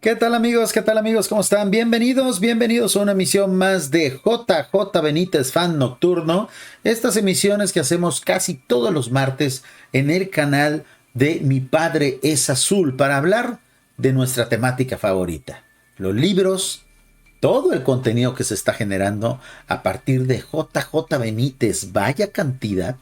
¿Qué tal amigos? ¿Qué tal amigos? ¿Cómo están? Bienvenidos a una emisión más de JJ Benítez Fan Nocturno. Estas emisiones que hacemos casi todos los martes en el canal de Mi Padre es Azul para hablar de nuestra temática favorita, los libros, todo el contenido que se está generando a partir de JJ Benítez. Vaya cantidad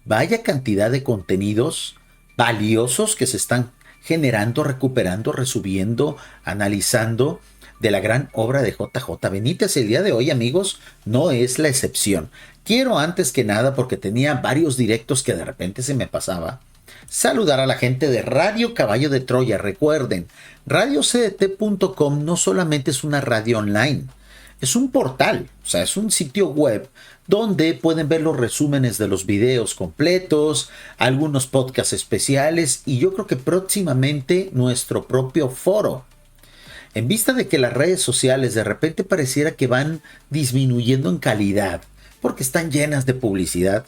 de contenidos valiosos que se están generando, recuperando, resubiendo, analizando de la gran obra de JJ Benítez. El día de hoy, amigos, no es la excepción. Quiero antes que nada, porque tenía varios directos que de repente se me pasaba, saludar a la gente de Radio Caballo de Troya. Recuerden, radiocdt.com no solamente es una radio online, es un portal, o sea, es un sitio web donde pueden ver los resúmenes de los videos completos, algunos podcasts especiales y yo creo que próximamente nuestro propio foro. En vista de que las redes sociales de repente pareciera que van disminuyendo en calidad porque están llenas de publicidad,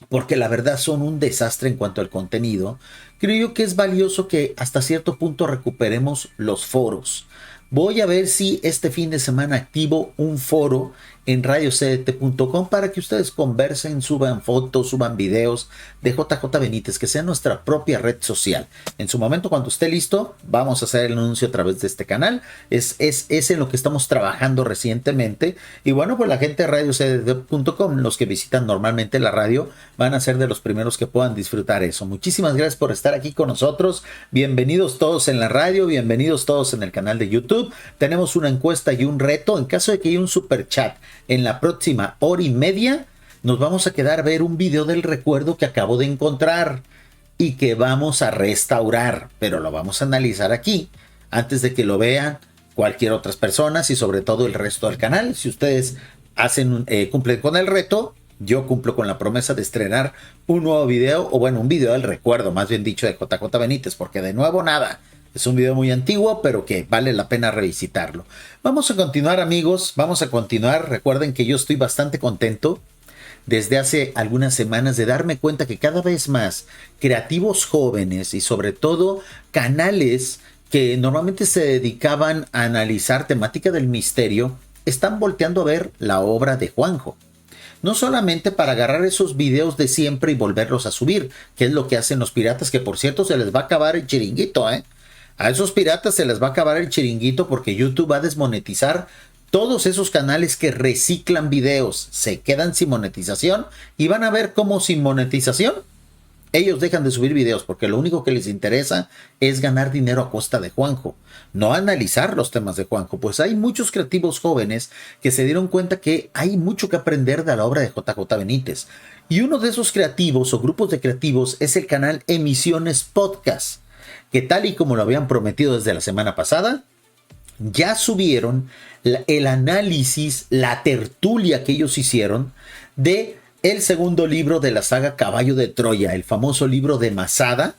porque la verdad son un desastre en cuanto al contenido, creo yo que es valioso que hasta cierto punto recuperemos los foros. Voy a ver si este fin de semana activo un foro en radiocdt.com para que ustedes conversen, suban fotos, suban videos de JJ Benítez, que sea nuestra propia red social. En su momento, cuando esté listo, vamos a hacer el anuncio a través de este canal. Es en lo que estamos trabajando recientemente. Y bueno, pues la gente de radiocdt.com, los que visitan normalmente la radio, van a ser de los primeros que puedan disfrutar eso. Muchísimas gracias por estar aquí con nosotros. Bienvenidos todos en la radio, bienvenidos todos en el canal de YouTube. Tenemos una encuesta y un reto. En caso de que haya un super chat en la próxima hora y media, nos vamos a quedar a ver un video del recuerdo que acabo de encontrar y que vamos a restaurar, pero lo vamos a analizar aquí antes de que lo vean cualquier otras personas y sobre todo el resto del canal. Si ustedes cumplen con el reto, yo cumplo con la promesa de estrenar un nuevo video, o bueno, un video del recuerdo, más bien dicho, de JJ Benítez, porque de nuevo nada. Es un video muy antiguo, pero que vale la pena revisitarlo. Vamos a continuar, amigos. Vamos a continuar. Recuerden que yo estoy bastante contento desde hace algunas semanas de darme cuenta que cada vez más creativos jóvenes y sobre todo canales que normalmente se dedicaban a analizar temática del misterio están volteando a ver la obra de Juanjo. No solamente para agarrar esos videos de siempre y volverlos a subir, que es lo que hacen los piratas, que por cierto se les va a acabar el chiringuito, ¿eh? A esos piratas se les va a acabar el chiringuito porque YouTube va a desmonetizar todos esos canales que reciclan videos. Se quedan sin monetización y van a ver cómo sin monetización ellos dejan de subir videos porque lo único que les interesa es ganar dinero a costa de Juanjo, no analizar los temas de Juanjo. Pues hay muchos creativos jóvenes que se dieron cuenta que hay mucho que aprender de la obra de JJ Benítez. Y uno de esos creativos o grupos de creativos es el canal Emisiones Podcast, que tal y como lo habían prometido desde la semana pasada, ya subieron el análisis, la tertulia que ellos hicieron de el segundo libro de la saga Caballo de Troya, el famoso libro de Masada,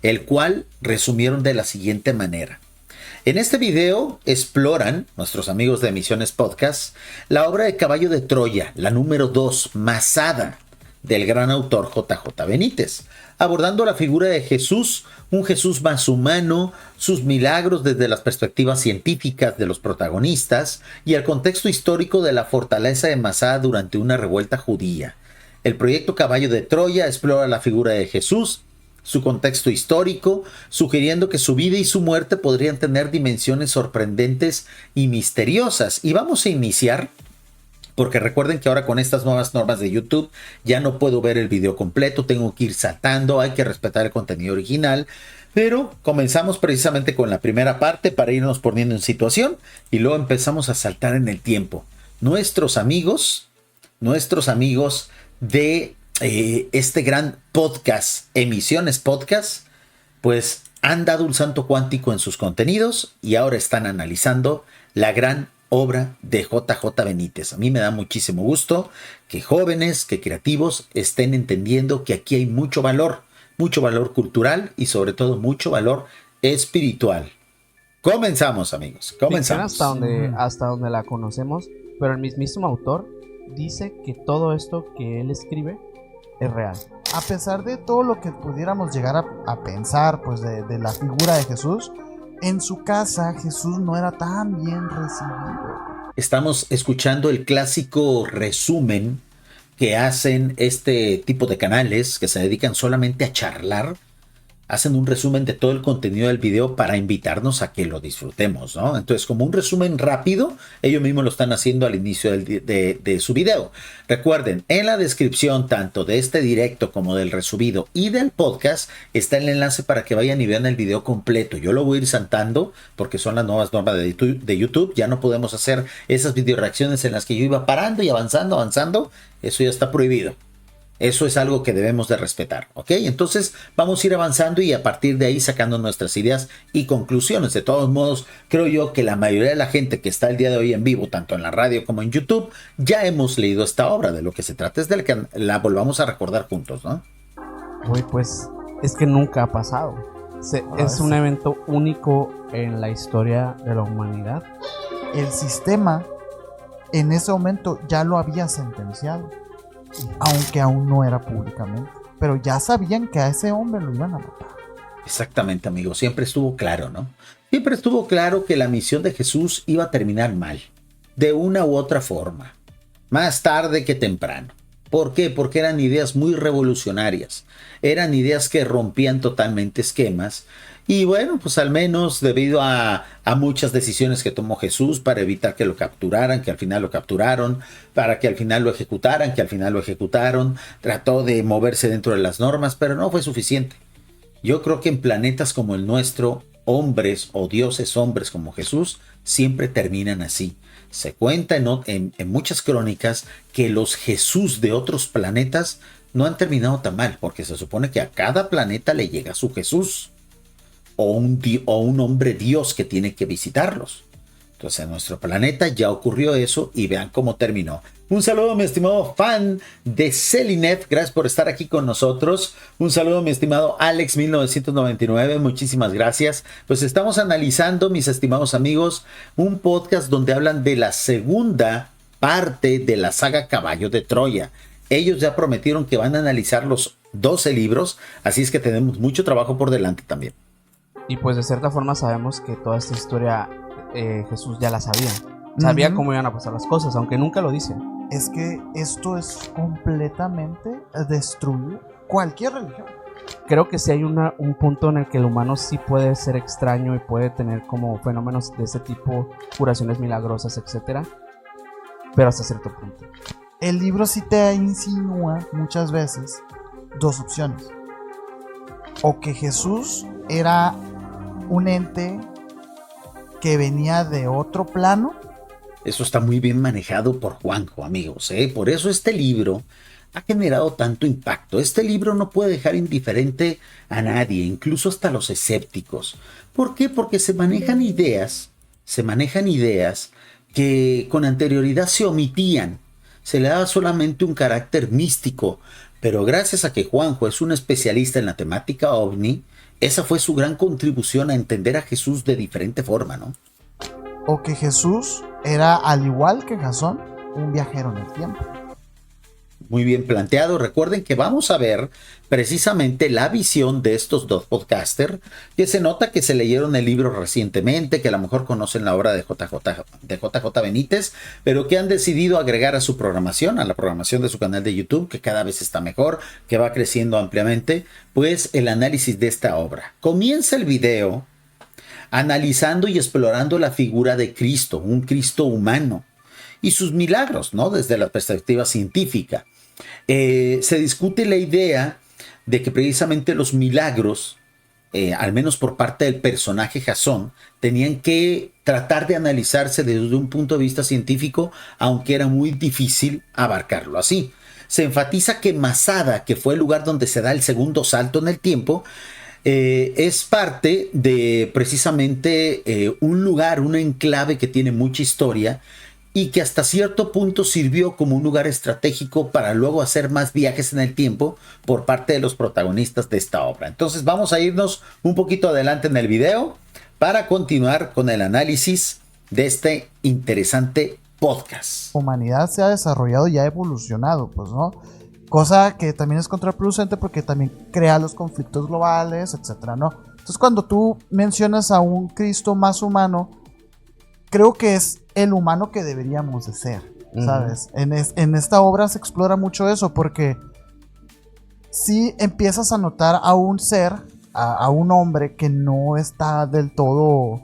el cual resumieron de la siguiente manera. En este video exploran nuestros amigos de Emisiones Podcast la obra de Caballo de Troya, la número 2, Masada, del gran autor JJ Benítez, abordando la figura de Jesús, un Jesús más humano, sus milagros desde las perspectivas científicas de los protagonistas y el contexto histórico de la fortaleza de Masada durante una revuelta judía. El proyecto Caballo de Troya explora la figura de Jesús, su contexto histórico, sugiriendo que su vida y su muerte podrían tener dimensiones sorprendentes y misteriosas. Y vamos a iniciar, porque recuerden que ahora con estas nuevas normas de YouTube ya no puedo ver el video completo, tengo que ir saltando, hay que respetar el contenido original. Pero comenzamos precisamente con la primera parte para irnos poniendo en situación y luego empezamos a saltar en el tiempo. Nuestros amigos de este gran podcast, Emisiones Podcast, pues han dado un salto cuántico en sus contenidos y ahora están analizando la gran obra de JJ Benítez. A mí me da muchísimo gusto que jóvenes, que creativos estén entendiendo que aquí hay mucho valor cultural y sobre todo mucho valor espiritual. Comenzamos, amigos, comenzamos. Hasta donde la conocemos, pero el mismísimo autor dice que todo esto que él escribe es real. A pesar de todo lo que pudiéramos llegar a pensar pues de la figura de Jesús, en su casa Jesús no era tan bien recibido. Estamos escuchando el clásico resumen que hacen este tipo de canales que se dedican solamente a charlar. Hacen un resumen de todo el contenido del video para invitarnos a que lo disfrutemos, ¿no? Entonces, como un resumen rápido, ellos mismos lo están haciendo al inicio de su video. Recuerden, en la descripción tanto de este directo como del resubido y del podcast está el enlace para que vayan y vean el video completo. Yo lo voy a ir saltando porque son las nuevas normas de YouTube. Ya no podemos hacer esas video reacciones en las que yo iba parando y avanzando. Eso ya está prohibido. Eso es algo que debemos de respetar, ¿ok? Entonces vamos a ir avanzando y a partir de ahí sacando nuestras ideas y conclusiones. De todos modos, creo yo que la mayoría de la gente que está el día de hoy en vivo, tanto en la radio como en YouTube, ya hemos leído esta obra. De lo que se trata es de que la volvamos a recordar juntos, ¿no? Uy, pues es que nunca ha pasado. Es un evento único en la historia de la humanidad. El sistema en ese momento ya lo había sentenciado, aunque aún no era públicamente, pero ya sabían que a ese hombre lo iban a matar. Exactamente, amigo, siempre estuvo claro, ¿no? Siempre estuvo claro que la misión de Jesús iba a terminar mal, de una u otra forma, más tarde que temprano. ¿Por qué? Porque eran ideas muy revolucionarias, eran ideas que rompían totalmente esquemas. Y bueno, pues al menos debido a muchas decisiones que tomó Jesús para evitar que lo capturaran, que al final lo capturaron, para que al final lo ejecutaran, que al final lo ejecutaron, trató de moverse dentro de las normas, pero no fue suficiente. Yo creo que en planetas como el nuestro, hombres o dioses hombres como Jesús siempre terminan así. Se cuenta en muchas crónicas que los Jesús de otros planetas no han terminado tan mal, porque se supone que a cada planeta le llega su Jesús. O un hombre Dios que tiene que visitarlos. Entonces en nuestro planeta ya ocurrió eso y vean cómo terminó. Un saludo, mi estimado fan de Celinet, gracias por estar aquí con nosotros. Un saludo, mi estimado Alex 1999, muchísimas gracias. Pues estamos analizando, mis estimados amigos, un podcast donde hablan de la segunda parte de la saga Caballo de Troya. Ellos ya prometieron que van a analizar los 12 libros, así es que tenemos mucho trabajo por delante también. Y pues de cierta forma sabemos que toda esta historia Jesús ya la sabía. Sabía cómo iban a pasar las cosas, aunque nunca lo dice. Es que esto es completamente destruir cualquier religión. Creo que sí hay un punto en el que el humano sí puede ser extraño y puede tener como fenómenos de ese tipo, curaciones milagrosas, etcétera, pero hasta cierto punto. El libro sí te insinúa muchas veces dos opciones. O que Jesús era un ente que venía de otro plano. Eso está muy bien manejado por Juanjo, amigos, ¿eh? Por eso este libro ha generado tanto impacto. Este libro no puede dejar indiferente a nadie, incluso hasta los escépticos. ¿Por qué? Porque se manejan ideas que con anterioridad se omitían. Se le daba solamente un carácter místico, pero gracias a que Juanjo es un especialista en la temática ovni, esa fue su gran contribución a entender a Jesús de diferente forma, ¿no? O que Jesús era, al igual que Jasón, un viajero en el tiempo. Muy bien planteado. Recuerden que vamos a ver precisamente la visión de estos dos podcasters, que se nota que se leyeron el libro recientemente, que a lo mejor conocen la obra de JJ Benítez, pero que han decidido agregar a su programación, a la programación de su canal de YouTube, que cada vez está mejor, que va creciendo ampliamente, pues el análisis de esta obra. Comienza el video analizando y explorando la figura de Cristo, un Cristo humano, y sus milagros, ¿no? Desde la perspectiva científica. Se discute la idea de que precisamente los milagros, al menos por parte del personaje Jasón, tenían que tratar de analizarse desde un punto de vista científico, aunque era muy difícil abarcarlo así. Se enfatiza que Masada, que fue el lugar donde se da el segundo salto en el tiempo, es parte de precisamente un lugar, un enclave que tiene mucha historia y que hasta cierto punto sirvió como un lugar estratégico para luego hacer más viajes en el tiempo por parte de los protagonistas de esta obra. Entonces vamos a irnos un poquito adelante en el video para continuar con el análisis de este interesante podcast. La humanidad se ha desarrollado y ha evolucionado, pues, ¿no? cosa que también es contraproducente porque también crea los conflictos globales, etcétera, ¿no? Entonces, cuando tú mencionas a un Cristo más humano, creo que es el humano que deberíamos de ser, ¿sabes? En esta obra se explora mucho eso, porque si empiezas a notar a un ser, a un hombre que no está del todo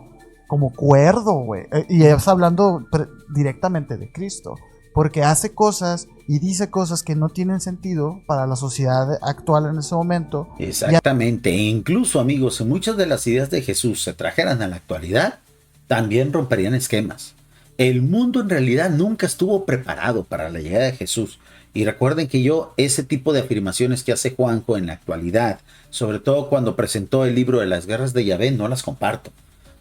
como cuerdo, güey. Y es hablando directamente de Cristo, porque hace cosas y dice cosas que no tienen sentido para la sociedad actual en ese momento. Exactamente, e incluso, amigos, si muchas de las ideas de Jesús se trajeran a la actualidad, también romperían esquemas. El mundo en realidad nunca estuvo preparado para la llegada de Jesús. Y recuerden que yo ese tipo de afirmaciones que hace Juanjo en la actualidad, sobre todo cuando presentó el libro de las guerras de Yahvé, no las comparto.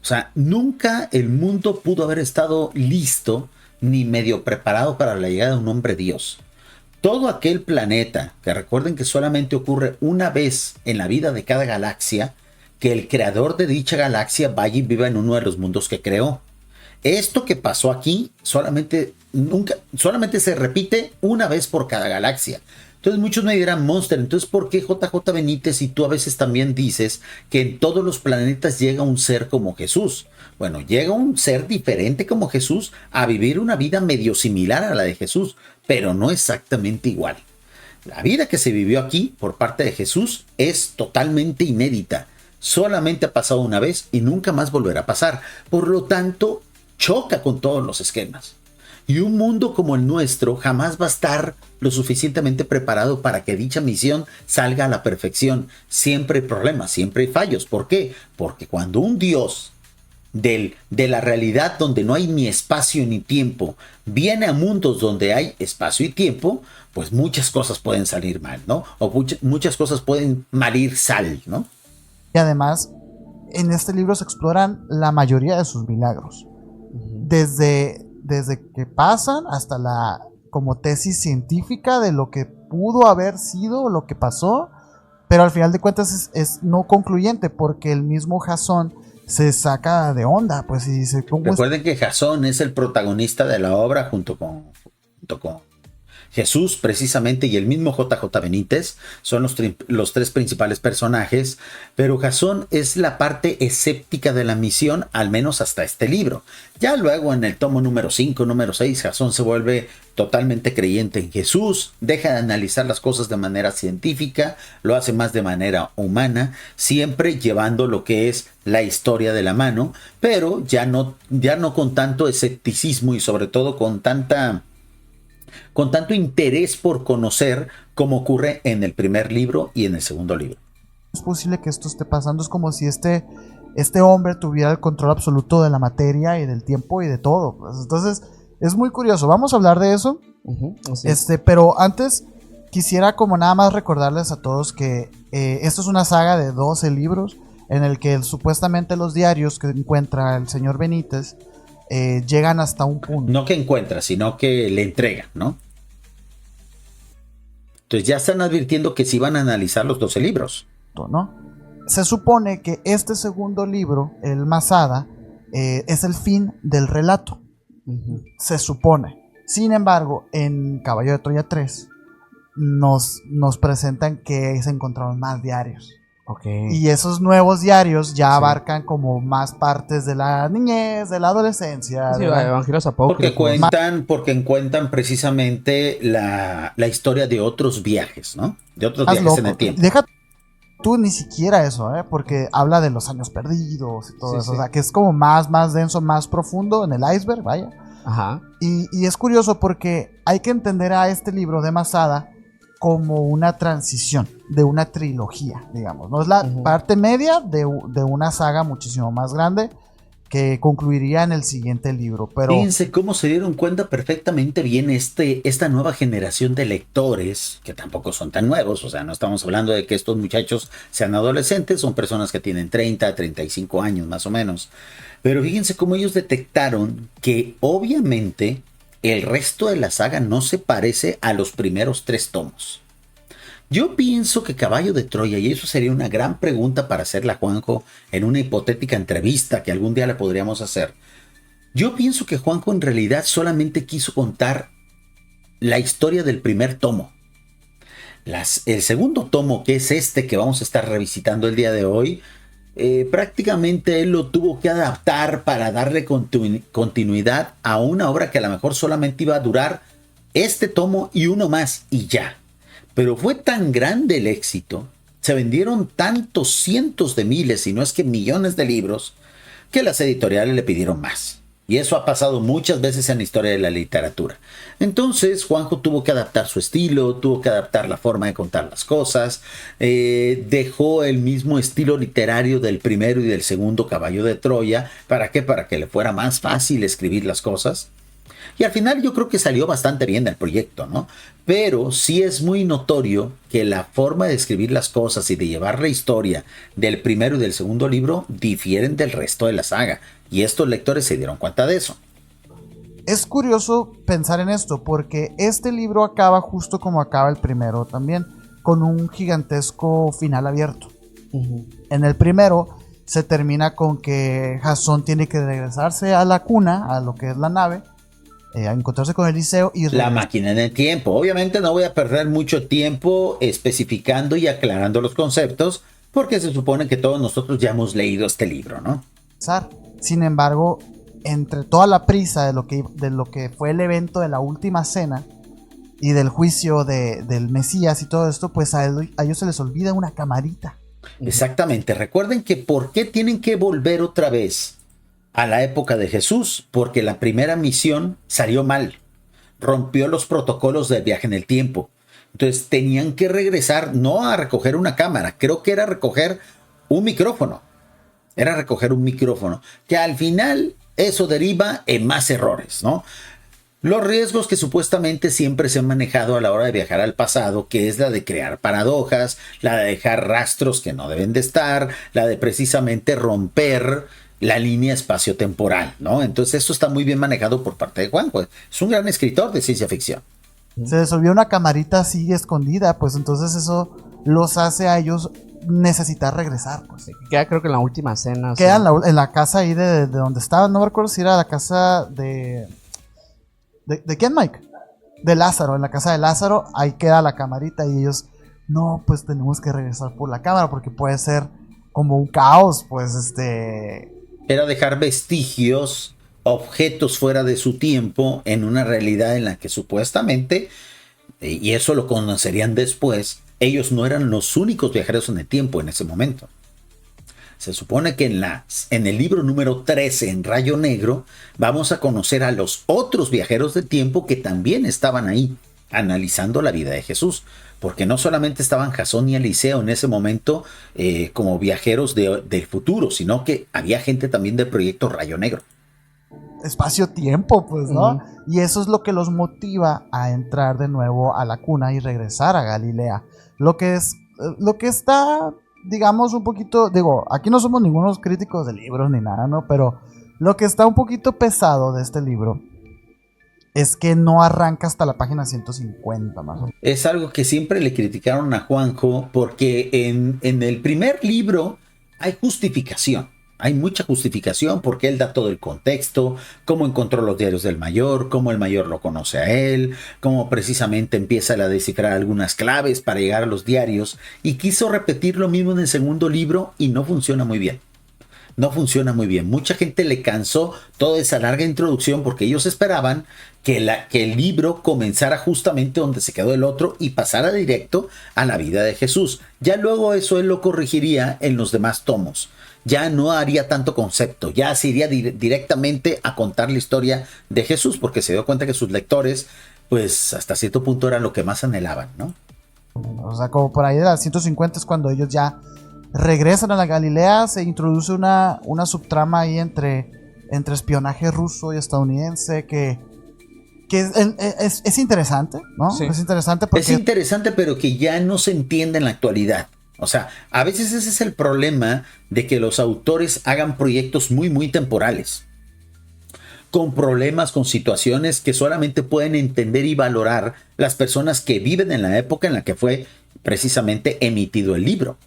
O sea, nunca el mundo pudo haber estado listo ni medio preparado para la llegada de un hombre Dios. Todo aquel planeta, que recuerden que solamente ocurre una vez en la vida de cada galaxia, que el creador de dicha galaxia vaya y viva en uno de los mundos que creó. Esto que pasó aquí solamente se repite una vez por cada galaxia. Entonces muchos me dirán, Monster, entonces ¿por qué JJ Benítez y tú a veces también dices que en todos los planetas llega un ser como Jesús? Bueno, llega un ser diferente como Jesús a vivir una vida medio similar a la de Jesús, pero no exactamente igual. La vida que se vivió aquí por parte de Jesús es totalmente inédita. Solamente ha pasado una vez y nunca más volverá a pasar. Por lo tanto, choca con todos los esquemas. Y un mundo como el nuestro jamás va a estar lo suficientemente preparado para que dicha misión salga a la perfección. Siempre hay problemas, siempre hay fallos. ¿Por qué? Porque cuando un Dios de la realidad donde no hay ni espacio ni tiempo viene a mundos donde hay espacio y tiempo, pues muchas cosas pueden salir mal, ¿no? O muchas cosas pueden malir sal, ¿no? Y además, en este libro se exploran la mayoría de sus milagros. Desde que pasan hasta la como tesis científica de lo que pudo haber sido, lo que pasó, pero al final de cuentas es no concluyente, porque el mismo Jasón se saca de onda, pues, y dice... Recuerden que Jasón es el protagonista de la obra junto con Jesús precisamente, y el mismo JJ Benítez son los tres principales personajes, pero Jasón es la parte escéptica de la misión, al menos hasta este libro. Ya luego en el tomo número 5, número 6, Jasón se vuelve totalmente creyente en Jesús, deja de analizar las cosas de manera científica, lo hace más de manera humana, siempre llevando lo que es la historia de la mano, pero ya no con tanto escepticismo y sobre todo con tanto interés por conocer como ocurre en el primer libro y en el segundo libro. Es posible que esto esté pasando, es como si este hombre tuviera el control absoluto de la materia y del tiempo y de todo. Pues, entonces, es muy curioso. Vamos a hablar de eso. Pero antes quisiera como nada más recordarles a todos que esto es una saga de 12 libros en el que supuestamente los diarios que encuentra el señor Benítez llegan hasta un punto. No que encuentra, sino que le entrega, ¿no? Entonces ya están advirtiendo que sí van a analizar los 12 libros. ¿No? Se supone que este segundo libro, el Masada, es el fin del relato. Se supone. Sin embargo, en Caballo de Troya 3 nos presentan que se encontraron más diarios. Okay. Y esos nuevos diarios ya abarcan como más partes de la niñez, de la adolescencia. Sí, evangelios apócrifos. Porque cuentan precisamente la historia de otros viajes, ¿no? De otros viajes loco. En el tiempo. Deja tú ni siquiera eso, porque habla de los años perdidos y todo eso. Sí. O sea, que es como más denso, más profundo en el iceberg, vaya. Ajá. Y es curioso porque hay que entender a este libro de Masada como una transición de una trilogía, digamos, ¿no? Es la parte media de una saga muchísimo más grande que concluiría en el siguiente libro. Pero fíjense cómo se dieron cuenta perfectamente bien esta nueva generación de lectores, que tampoco son tan nuevos, o sea, no estamos hablando de que estos muchachos sean adolescentes, son personas que tienen 30, 35 años más o menos, pero fíjense cómo ellos detectaron que obviamente el resto de la saga no se parece a los primeros 3 tomos. Yo pienso que Caballo de Troya, y eso sería una gran pregunta para hacerla a Juanjo en una hipotética entrevista que algún día le podríamos hacer. Yo pienso que Juanjo en realidad solamente quiso contar la historia del primer tomo. El segundo tomo, que es este que vamos a estar revisitando el día de hoy, prácticamente él lo tuvo que adaptar para darle continuidad a una obra que a lo mejor solamente iba a durar este tomo y uno más y ya. Pero fue tan grande el éxito, se vendieron tantos cientos de miles, si no es que millones de libros, que las editoriales le pidieron más. Y eso ha pasado muchas veces en la historia de la literatura. Entonces Juanjo tuvo que adaptar su estilo, tuvo que adaptar la forma de contar las cosas, dejó el mismo estilo literario del primero y del segundo Caballo de Troya. ¿Para qué? Para que le fuera más fácil escribir las cosas. Y al final yo creo que salió bastante bien del proyecto, ¿no? Pero sí es muy notorio que la forma de escribir las cosas y de llevar la historia del primero y del segundo libro difieren del resto de la saga. Y estos lectores se dieron cuenta de eso. Es curioso pensar en esto, porque este libro acaba justo como acaba el primero también, con un gigantesco final abierto. En el primero se termina con que Jasón tiene que regresarse a la cuna, a lo que es la nave, a encontrarse con Eliseo y la máquina en el tiempo. Obviamente no voy a perder mucho tiempo especificando y aclarando los conceptos, porque se supone que todos nosotros ya hemos leído este libro, ¿no? Sin embargo, entre toda la prisa de lo que fue el evento de la última cena y del juicio del Mesías y todo esto, pues a ellos se les olvida una camarita. Exactamente. Recuerden que ¿por qué tienen que volver otra vez a la época de Jesús? Porque la primera misión salió mal, rompió los protocolos del viaje en el tiempo. Entonces tenían que regresar, no a recoger una cámara, creo que era recoger un micrófono. Era recoger un micrófono, que al final eso deriva en más errores, ¿no? Los riesgos que supuestamente siempre se han manejado a la hora de viajar al pasado, que es la de crear paradojas, la de dejar rastros que no deben de estar, la de precisamente romper la línea espacio-temporal, ¿no? Entonces eso está muy bien manejado por parte de Juanjo. Es un gran escritor de ciencia ficción. Se les olvidó una camarita así escondida, pues entonces eso los hace a ellos necesitar regresar, pues. Sí, queda creo que en la última cena. Queda en la casa ahí de donde estaban, no me recuerdo si era la casa ¿de quién, Mike? De Lázaro, en la casa de Lázaro, ahí queda la camarita y ellos, no, pues tenemos que regresar por la cámara porque puede ser como un caos, pues Era dejar vestigios, objetos fuera de su tiempo en una realidad en la que supuestamente, y eso lo conocerían después, ellos no eran los únicos viajeros en el tiempo en ese momento. Se supone que en el libro número 13, en Rayo Negro, vamos a conocer a los otros viajeros del tiempo que también estaban ahí, analizando la vida de Jesús. Porque no solamente estaban Jasón y Eliseo en ese momento como viajeros del futuro, sino que había gente también del proyecto Rayo Negro. Espacio-tiempo, pues, ¿no? Y eso es lo que los motiva a entrar de nuevo a la cuna y regresar a Galilea. Lo que está, digamos, un poquito, aquí no somos ningunos críticos de libros ni nada, ¿no? Pero lo que está un poquito pesado de este libro es que no arranca hasta la página 150, más o menos. Es algo que siempre le criticaron a Juanjo, porque en el primer libro hay justificación. Hay mucha justificación porque él da todo el contexto, cómo encontró los diarios del mayor, cómo el mayor lo conoce a él, cómo precisamente empieza a descifrar algunas claves para llegar a los diarios, y quiso repetir lo mismo en el segundo libro y no funciona muy bien. No funciona muy bien. Mucha gente le cansó toda esa larga introducción porque ellos esperaban que el libro comenzara justamente donde se quedó el otro y pasara directo a la vida de Jesús. Ya luego eso él lo corregiría en los demás tomos. Ya no haría tanto concepto, ya se iría directamente a contar la historia de Jesús, porque se dio cuenta que sus lectores, pues hasta cierto punto eran lo que más anhelaban, ¿no? O sea, como por ahí de las 150 es cuando ellos ya regresan a la Galilea, se introduce una subtrama ahí entre espionaje ruso y estadounidense que es interesante, ¿no? Sí. Es interesante porque... Es interesante, pero que ya no se entiende en la actualidad. O sea, a veces ese es el problema de que los autores hagan proyectos muy, muy temporales, con problemas, con situaciones que solamente pueden entender y valorar las personas que viven en la época en la que fue precisamente emitido el libro.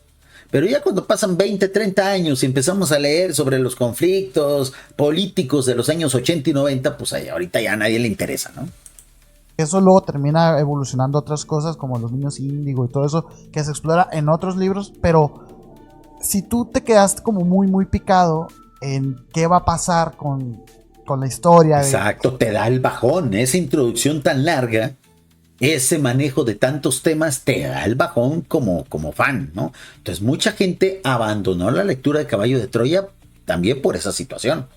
Pero ya cuando pasan 20, 30 años y empezamos a leer sobre los conflictos políticos de los años 80 y 90, pues ahí ahorita ya a nadie le interesa, ¿no? Eso luego termina evolucionando a otras cosas como los niños índigo y todo eso que se explora en otros libros, pero si tú te quedaste como muy muy picado en qué va a pasar con la historia. Exacto, te da el bajón, esa introducción tan larga, ese manejo de tantos temas te da el bajón como fan, ¿no? Entonces mucha gente abandonó la lectura de Caballo de Troya también por esa situación.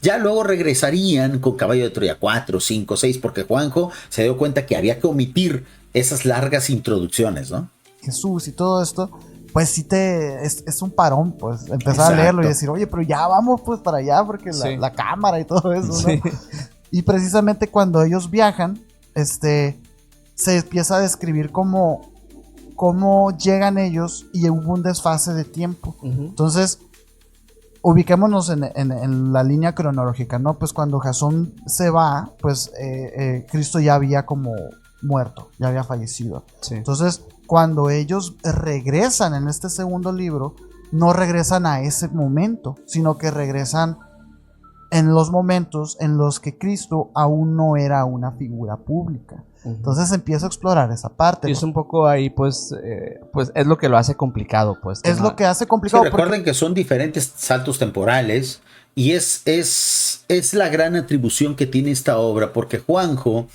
Ya luego regresarían con Caballo de Troya 4, 5, 6, porque Juanjo se dio cuenta que había que omitir esas largas introducciones, ¿no? Jesús y todo esto, pues sí es un parón, pues empezar a leerlo y decir, oye, pero ya vamos pues para allá, porque la cámara y todo eso, ¿no? Sí. Y precisamente cuando ellos viajan, se empieza a describir cómo llegan ellos y hubo un desfase de tiempo. Uh-huh. Entonces, ubiquémonos en la línea cronológica, ¿no? Pues cuando Jasón se va, pues Cristo ya había como muerto, ya había fallecido. Sí. Entonces, cuando ellos regresan en este segundo libro, no regresan a ese momento, sino que regresan en los momentos en los que Cristo aún no era una figura pública. Uh-huh. Entonces empieza a explorar esa parte. Y es un poco ahí, pues es lo que lo hace complicado, pues. Es lo que hace complicado. Sí, recuerden que son diferentes saltos temporales y es la gran atribución que tiene esta obra, porque Juanjo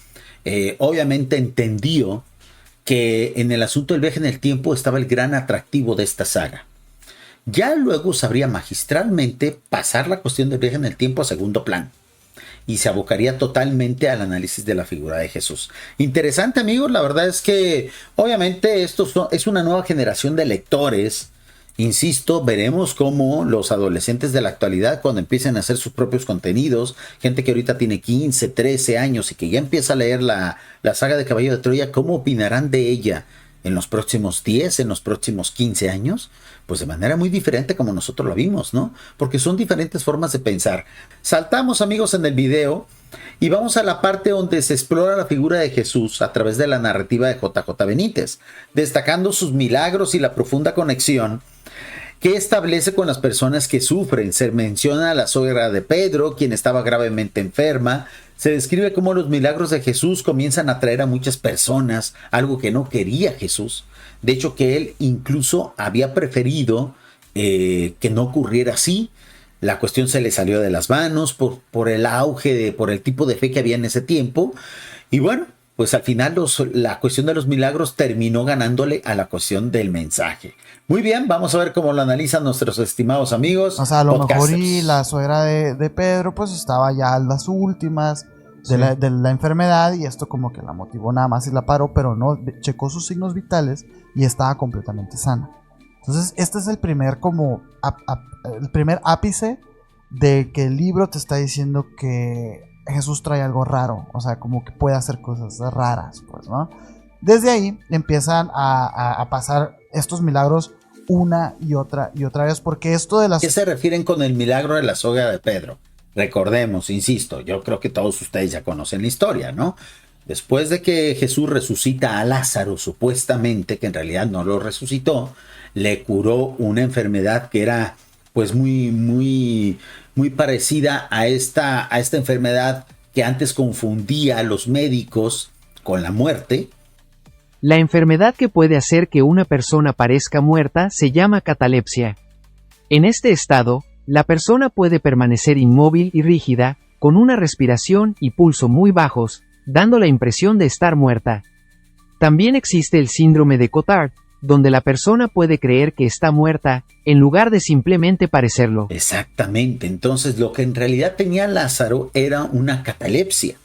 obviamente entendió que en el asunto del viaje en el tiempo estaba el gran atractivo de esta saga. Ya luego sabría magistralmente pasar la cuestión del viaje en el tiempo a segundo plano y se abocaría totalmente al análisis de la figura de Jesús. Interesante, amigos, la verdad es que obviamente esto es una nueva generación de lectores. Insisto, veremos cómo los adolescentes de la actualidad, cuando empiecen a hacer sus propios contenidos, gente que ahorita tiene 15, 13 años y que ya empieza a leer la saga de Caballo de Troya, ¿cómo opinarán de ella en los próximos 10, en los próximos 15 años? Pues de manera muy diferente como nosotros lo vimos, ¿no? Porque son diferentes formas de pensar. Saltamos, amigos, en el video y vamos a la parte donde se explora la figura de Jesús a través de la narrativa de JJ Benítez, destacando sus milagros y la profunda conexión que establece con las personas que sufren. Se menciona a la suegra de Pedro, quien estaba gravemente enferma. Se describe cómo los milagros de Jesús comienzan a atraer a muchas personas, algo que no quería Jesús. De hecho, que él incluso había preferido que no ocurriera así. La cuestión se le salió de las manos por el auge, por el tipo de fe que había en ese tiempo. Y bueno, pues al final la cuestión de los milagros terminó ganándole a la cuestión del mensaje. Muy bien, vamos a ver cómo lo analizan nuestros estimados amigos. O sea, a lo mejor y la suegra de Pedro pues estaba ya en las últimas de la enfermedad y esto como que la motivó nada más y la paró, pero no, checó sus signos vitales y estaba completamente sana. Entonces este es el primer el primer ápice de que el libro te está diciendo que Jesús trae algo raro, o sea, como que puede hacer cosas raras, pues, ¿no? Desde ahí empiezan a pasar estos milagros una y otra vez, porque esto de las... ¿Qué se refieren con el milagro de la suegra de Pedro? Recordemos, insisto, yo creo que todos ustedes ya conocen la historia, ¿no? Después de que Jesús resucita a Lázaro, supuestamente, que en realidad no lo resucitó, le curó una enfermedad que era pues muy parecida a esta enfermedad que antes confundía a los médicos con la muerte. La enfermedad que puede hacer que una persona parezca muerta se llama catalepsia. En este estado, la persona puede permanecer inmóvil y rígida, con una respiración y pulso muy bajos, dando la impresión de estar muerta. También existe el síndrome de Cotard, donde la persona puede creer que está muerta, en lugar de simplemente parecerlo. Exactamente, entonces lo que en realidad tenía Lázaro era una catalepsia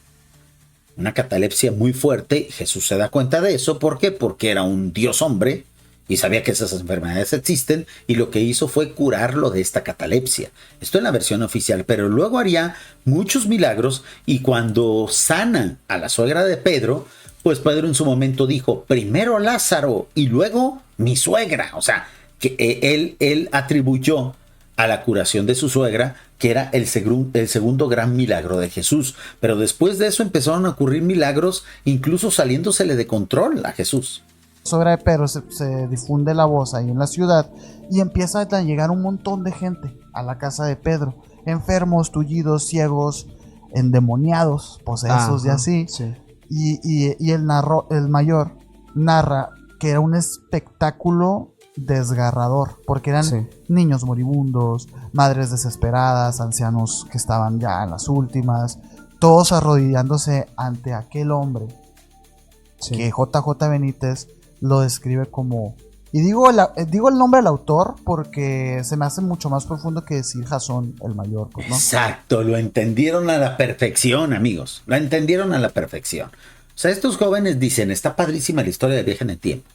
muy fuerte. Jesús se da cuenta de eso, ¿por qué? Porque era un Dios hombre y sabía que esas enfermedades existen y lo que hizo fue curarlo de esta catalepsia. Esto en la versión oficial, pero luego haría muchos milagros y cuando sana a la suegra de Pedro, pues Pedro en su momento dijo, primero Lázaro y luego mi suegra. O sea, que él atribuyó a la curación de su suegra, que era el segundo gran milagro de Jesús. Pero después de eso empezaron a ocurrir milagros, incluso saliéndosele de control a Jesús. Suegra de Pedro se difunde la voz ahí en la ciudad y empieza a llegar un montón de gente a la casa de Pedro. Enfermos, tullidos, ciegos, endemoniados, posesos y así. Sí. Y el mayor narra que era un espectáculo desgarrador, porque eran Sí. niños moribundos, madres desesperadas, ancianos que estaban ya en las últimas, todos arrodillándose ante aquel hombre Sí. que JJ Benítez lo describe como... Y digo el nombre del autor porque se me hace mucho más profundo que decir Jasón el mayor, pues, ¿no? Exacto, lo entendieron a la perfección, amigos. Lo entendieron a la perfección. O sea, estos jóvenes dicen, está padrísima la historia de Viaje en el Tiempo.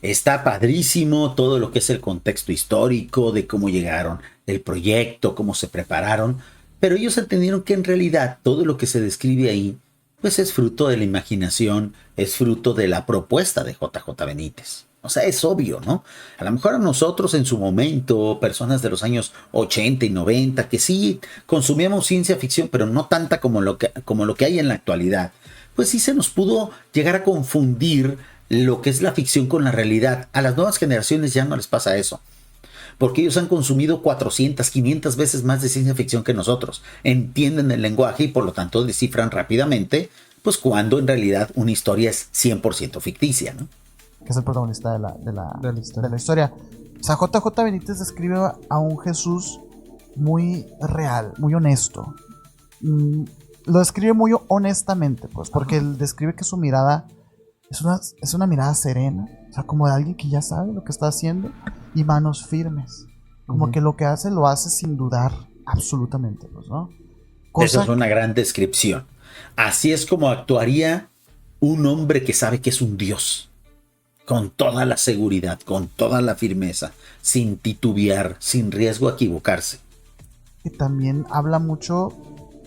Está padrísimo todo lo que es el contexto histórico, de cómo llegaron, el proyecto, cómo se prepararon. Pero ellos entendieron que en realidad todo lo que se describe ahí, pues es fruto de la imaginación, es fruto de la propuesta de JJ Benítez. O sea, es obvio, ¿no? A lo mejor a nosotros en su momento, personas de los años 80 y 90, que sí consumíamos ciencia ficción, pero no tanta como lo que hay en la actualidad, pues sí se nos pudo llegar a confundir lo que es la ficción con la realidad. A las nuevas generaciones ya no les pasa eso, porque ellos han consumido 400, 500 veces más de ciencia ficción que nosotros, entienden el lenguaje y por lo tanto descifran rápidamente, pues cuando en realidad una historia es 100% ficticia, ¿no? Que es el protagonista de la historia. O sea, JJ Benítez describe a un Jesús muy real, muy honesto. Lo describe muy honestamente, pues, porque él describe que su mirada es una mirada serena, o sea, como de alguien que ya sabe lo que está haciendo, y manos firmes. Como que lo que hace, lo hace sin dudar absolutamente, pues, ¿no? Eso es una gran descripción. Así es como actuaría un hombre que sabe que es un dios, con toda la seguridad, con toda la firmeza, sin titubear, sin riesgo a equivocarse. Que también habla mucho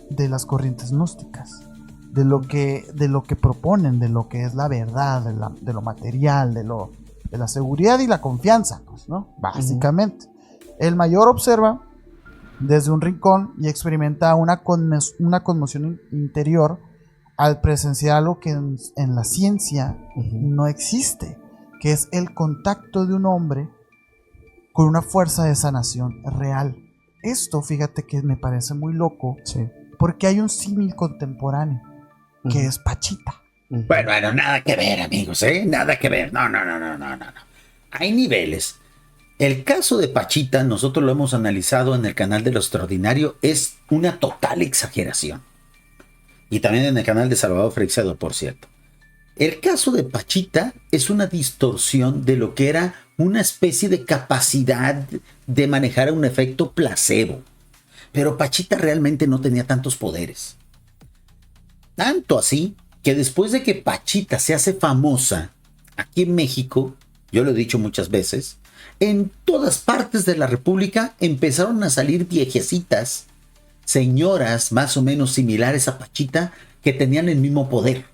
de las corrientes gnósticas, de lo que proponen, de lo que es la verdad, de lo material, de la seguridad y la confianza, pues, ¿no? Básicamente. El mayor observa desde un rincón y experimenta una conmoción interior al presenciar algo que en la ciencia no existe, que es el contacto de un hombre con una fuerza de sanación real. Esto, fíjate que me parece muy loco, Sí. porque hay un símil contemporáneo, que es Pachita. Bueno, nada que ver, amigos, ¿eh? Nada que ver. No. Hay niveles. El caso de Pachita, nosotros lo hemos analizado en el canal de Lo Extraordinario, es una total exageración. Y también en el canal de Salvador Freixedo, por cierto. El caso de Pachita es una distorsión de lo que era una especie de capacidad de manejar un efecto placebo. Pero Pachita realmente no tenía tantos poderes. Tanto así que después de que Pachita se hace famosa aquí en México, yo lo he dicho muchas veces, en todas partes de la República empezaron a salir viejecitas, señoras más o menos similares a Pachita, que tenían el mismo poder.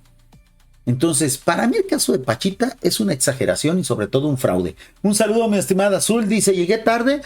Entonces, para mí el caso de Pachita es una exageración y sobre todo un fraude. Un saludo, mi estimada Azul, dice, llegué tarde,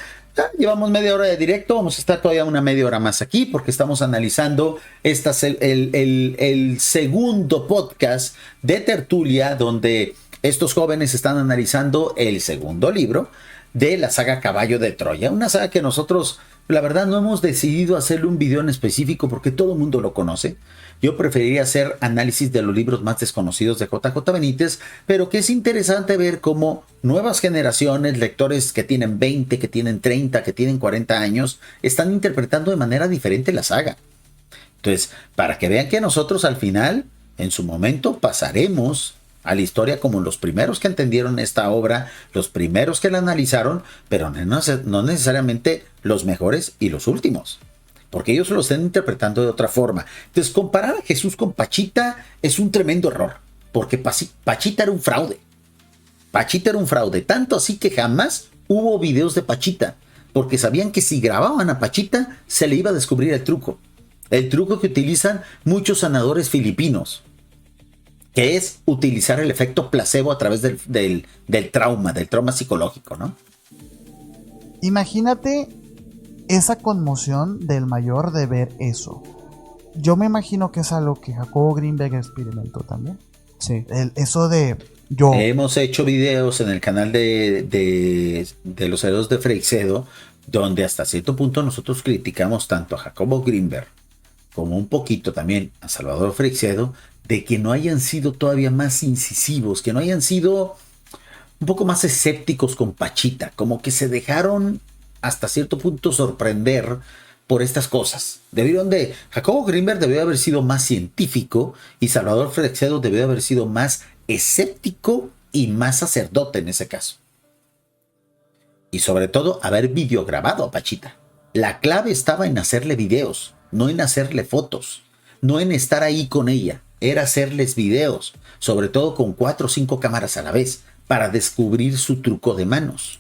llevamos media hora de directo, vamos a estar todavía una media hora más aquí porque estamos analizando el segundo podcast de Tertulia, donde estos jóvenes están analizando el segundo libro de la saga Caballo de Troya, una saga que nosotros, la verdad, no hemos decidido hacerle un video en específico porque todo el mundo lo conoce. Yo preferiría hacer análisis de los libros más desconocidos de JJ Benítez, pero que es interesante ver cómo nuevas generaciones, lectores que tienen 20, que tienen 30, que tienen 40 años, están interpretando de manera diferente la saga. Entonces, para que vean que nosotros al final, en su momento, pasaremos a la historia como los primeros que entendieron esta obra, los primeros que la analizaron, pero no necesariamente los mejores y los últimos, porque ellos lo están interpretando de otra forma. Entonces, comparar a Jesús con Pachita es un tremendo error, porque Pachita era un fraude. Pachita era un fraude, tanto así que jamás hubo videos de Pachita, porque sabían que si grababan a Pachita, se le iba a descubrir el truco que utilizan muchos sanadores filipinos, que es utilizar el efecto placebo a través del trauma psicológico, ¿no? Imagínate esa conmoción del mayor de ver eso. Yo me imagino que es algo que Jacobo Greenberg experimentó también. Sí. Eso de yo. Hemos hecho videos en el canal de los héroes de Freixedo, donde hasta cierto punto nosotros criticamos tanto a Jacobo Greenberg como un poquito también a Salvador Freixedo, de que no hayan sido todavía más incisivos, que no hayan sido un poco más escépticos con Pachita, como que se dejaron hasta cierto punto sorprender por estas cosas. Jacobo Grinberg debió haber sido más científico y Salvador Freixedo debió haber sido más escéptico y más sacerdote en ese caso. Y sobre todo haber videograbado a Pachita. La clave estaba en hacerle videos, no en hacerle fotos, no en estar ahí con ella, era hacerles videos, sobre todo con 4 o 5 cámaras a la vez, para descubrir su truco de manos.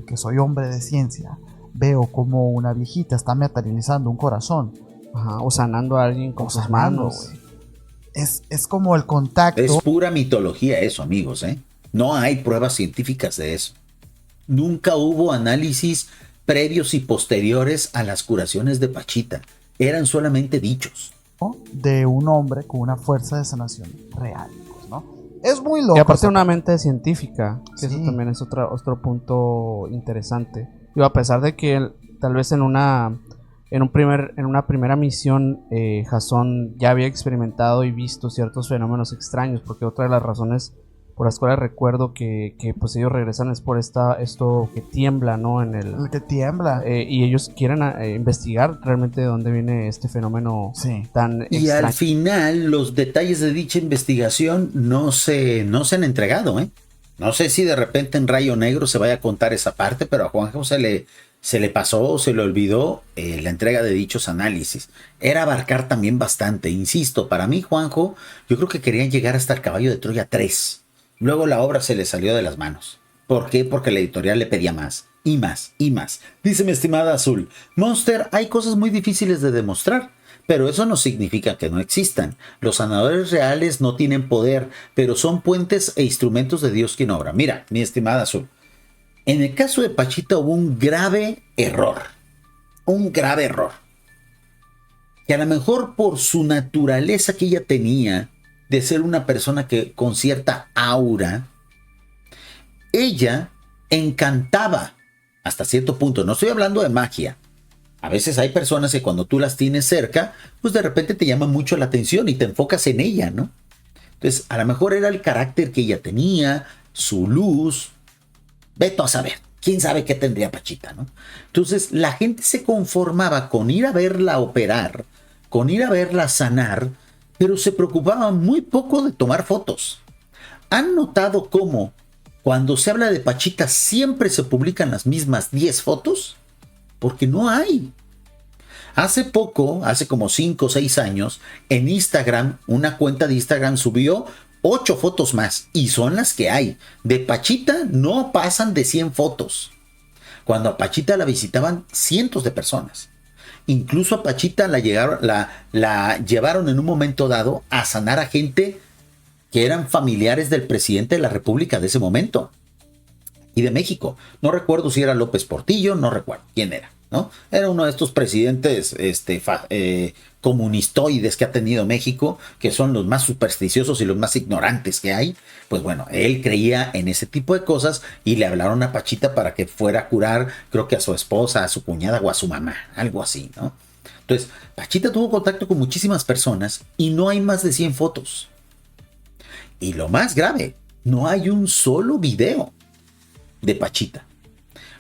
Que soy hombre de ciencia, veo como una viejita está materializando un corazón. Ajá, o sanando a alguien con sus manos. Es como el contacto. Es pura mitología eso, amigos, ¿eh? No hay pruebas científicas de eso. Nunca hubo análisis previos y posteriores a las curaciones de Pachita. Eran solamente dichos. De un hombre con una fuerza de sanación real, pues, ¿no? Es muy loco. Y aparte una mente científica, que sí. Eso también es otro punto interesante. Digo, a pesar de que tal vez en una primera misión Jasón ya había experimentado y visto ciertos fenómenos extraños, porque otra de las razones por las cuales recuerdo que pues ellos regresan es por esto que tiembla, ¿no? El que tiembla. Y ellos quieren investigar realmente de dónde viene este fenómeno tan extraño. Y al final los detalles de dicha investigación no se han entregado, ¿eh? No sé si de repente en Rayo Negro se vaya a contar esa parte, pero a Juanjo se le pasó o se le olvidó la entrega de dichos análisis. Era abarcar también bastante. Insisto, para mí, Juanjo, yo creo que querían llegar hasta el Caballo de Troya 3. Luego la obra se le salió de las manos. ¿Por qué? Porque la editorial le pedía más, y más, y más. Dice mi estimada Azul, Monster, hay cosas muy difíciles de demostrar, pero eso no significa que no existan. Los sanadores reales no tienen poder, pero son puentes e instrumentos de Dios quien obra. Mira, mi estimada Azul, en el caso de Pachita hubo un grave error. Un grave error. Que a lo mejor por su naturaleza que ella tenía de ser una persona que con cierta aura, ella encantaba hasta cierto punto. No estoy hablando de magia. A veces hay personas que cuando tú las tienes cerca, pues de repente te llama mucho la atención y te enfocas en ella, ¿no? Entonces, a lo mejor era el carácter que ella tenía, su luz. Veto a saber. ¿Quién sabe qué tendría Pachita, no? Entonces, la gente se conformaba con ir a verla operar, con ir a verla sanar, pero se preocupaba muy poco de tomar fotos. ¿Han notado cómo cuando se habla de Pachita siempre se publican las mismas 10 fotos? Porque no hay. Hace poco, hace como 5 o 6 años, en Instagram, una cuenta de Instagram subió 8 fotos más, y son las que hay. De Pachita no pasan de 100 fotos. Cuando a Pachita la visitaban cientos de personas. Incluso a Pachita la llevaron en un momento dado a sanar a gente que eran familiares del presidente de la República de ese momento. Y de México. No recuerdo si era López Portillo, no recuerdo quién era, ¿no? Era uno de estos presidentes comunistoides que ha tenido México, que son los más supersticiosos y los más ignorantes que hay. Pues bueno, él creía en ese tipo de cosas y le hablaron a Pachita para que fuera a curar, creo que a su esposa, a su cuñada o a su mamá, algo así, ¿no? Entonces, Pachita tuvo contacto con muchísimas personas y no hay más de 100 fotos. Y lo más grave, no hay un solo video de Pachita.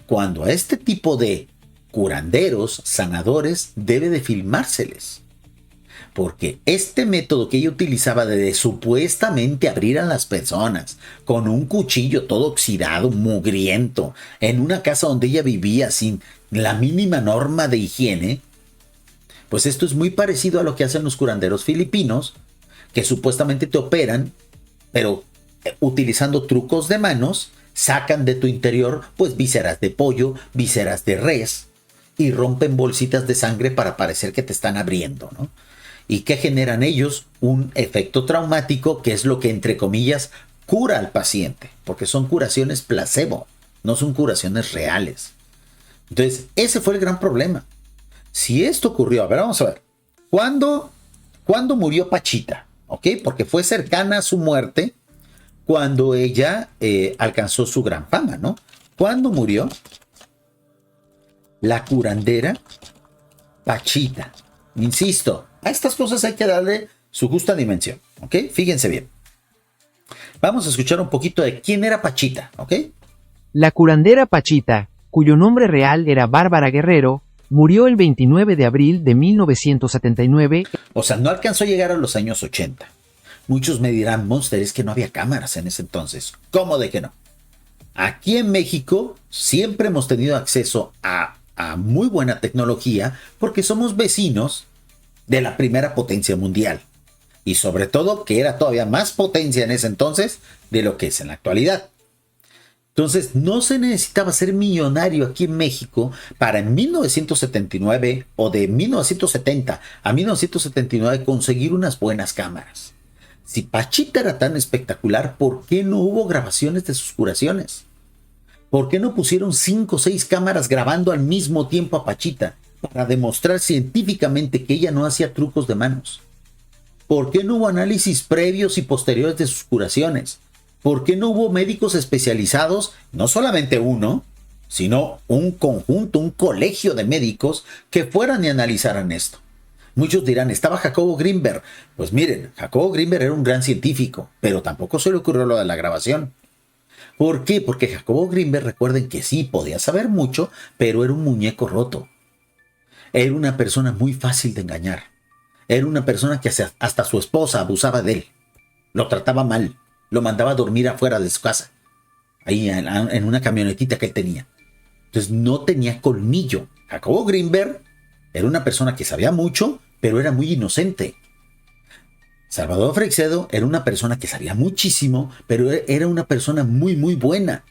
Cuando a este tipo de curanderos, sanadores, debe de filmárseles. Porque este método que ella utilizaba de supuestamente abrir a las personas con un cuchillo todo oxidado, mugriento, en una casa donde ella vivía sin la mínima norma de higiene, pues esto es muy parecido a lo que hacen los curanderos filipinos, que supuestamente te operan, pero utilizando trucos de manos, sacan de tu interior pues vísceras de pollo, vísceras de res, y rompen bolsitas de sangre para parecer que te están abriendo, ¿no? ¿Y qué generan ellos? Un efecto traumático, que es lo que, entre comillas, cura al paciente, porque son curaciones placebo, no son curaciones reales. Entonces, ese fue el gran problema. Si esto ocurrió, a ver, vamos a ver, ¿cuándo murió Pachita? ¿Ok? Porque fue cercana a su muerte cuando ella alcanzó su gran fama, ¿no? ¿Cuándo murió? La curandera Pachita. Insisto, a estas cosas hay que darle su justa dimensión, ¿ok? Fíjense bien. Vamos a escuchar un poquito de quién era Pachita, ¿ok? La curandera Pachita, cuyo nombre real era Bárbara Guerrero, murió el 29 de abril de 1979. O sea, no alcanzó a llegar a los años 80. Muchos me dirán, Monster, es que no había cámaras en ese entonces. ¿Cómo de que no? Aquí en México siempre hemos tenido acceso a muy buena tecnología porque somos vecinos de la primera potencia mundial. Y sobre todo que era todavía más potencia en ese entonces de lo que es en la actualidad. Entonces no se necesitaba ser millonario aquí en México para en 1979 o de 1970 a 1979 conseguir unas buenas cámaras. Si Pachita era tan espectacular, ¿por qué no hubo grabaciones de sus curaciones? ¿Por qué no pusieron 5 o 6 cámaras grabando al mismo tiempo a Pachita para demostrar científicamente que ella no hacía trucos de manos? ¿Por qué no hubo análisis previos y posteriores de sus curaciones? ¿Por qué no hubo médicos especializados, no solamente uno, sino un conjunto, un colegio de médicos que fueran y analizaran esto? Muchos dirán, estaba Jacobo Grinberg. Pues miren, Jacobo Grinberg era un gran científico, pero tampoco se le ocurrió lo de la grabación. ¿Por qué? Porque Jacobo Grinberg, recuerden que sí, podía saber mucho, pero era un muñeco roto. Era una persona muy fácil de engañar. Era una persona que hasta su esposa abusaba de él. Lo trataba mal. Lo mandaba a dormir afuera de su casa. Ahí en una camionetita que él tenía. Entonces no tenía colmillo. Jacobo Grinberg era una persona que sabía mucho, pero era muy inocente. Salvador Freixedo era una persona que sabía muchísimo, pero era una persona muy, muy buena.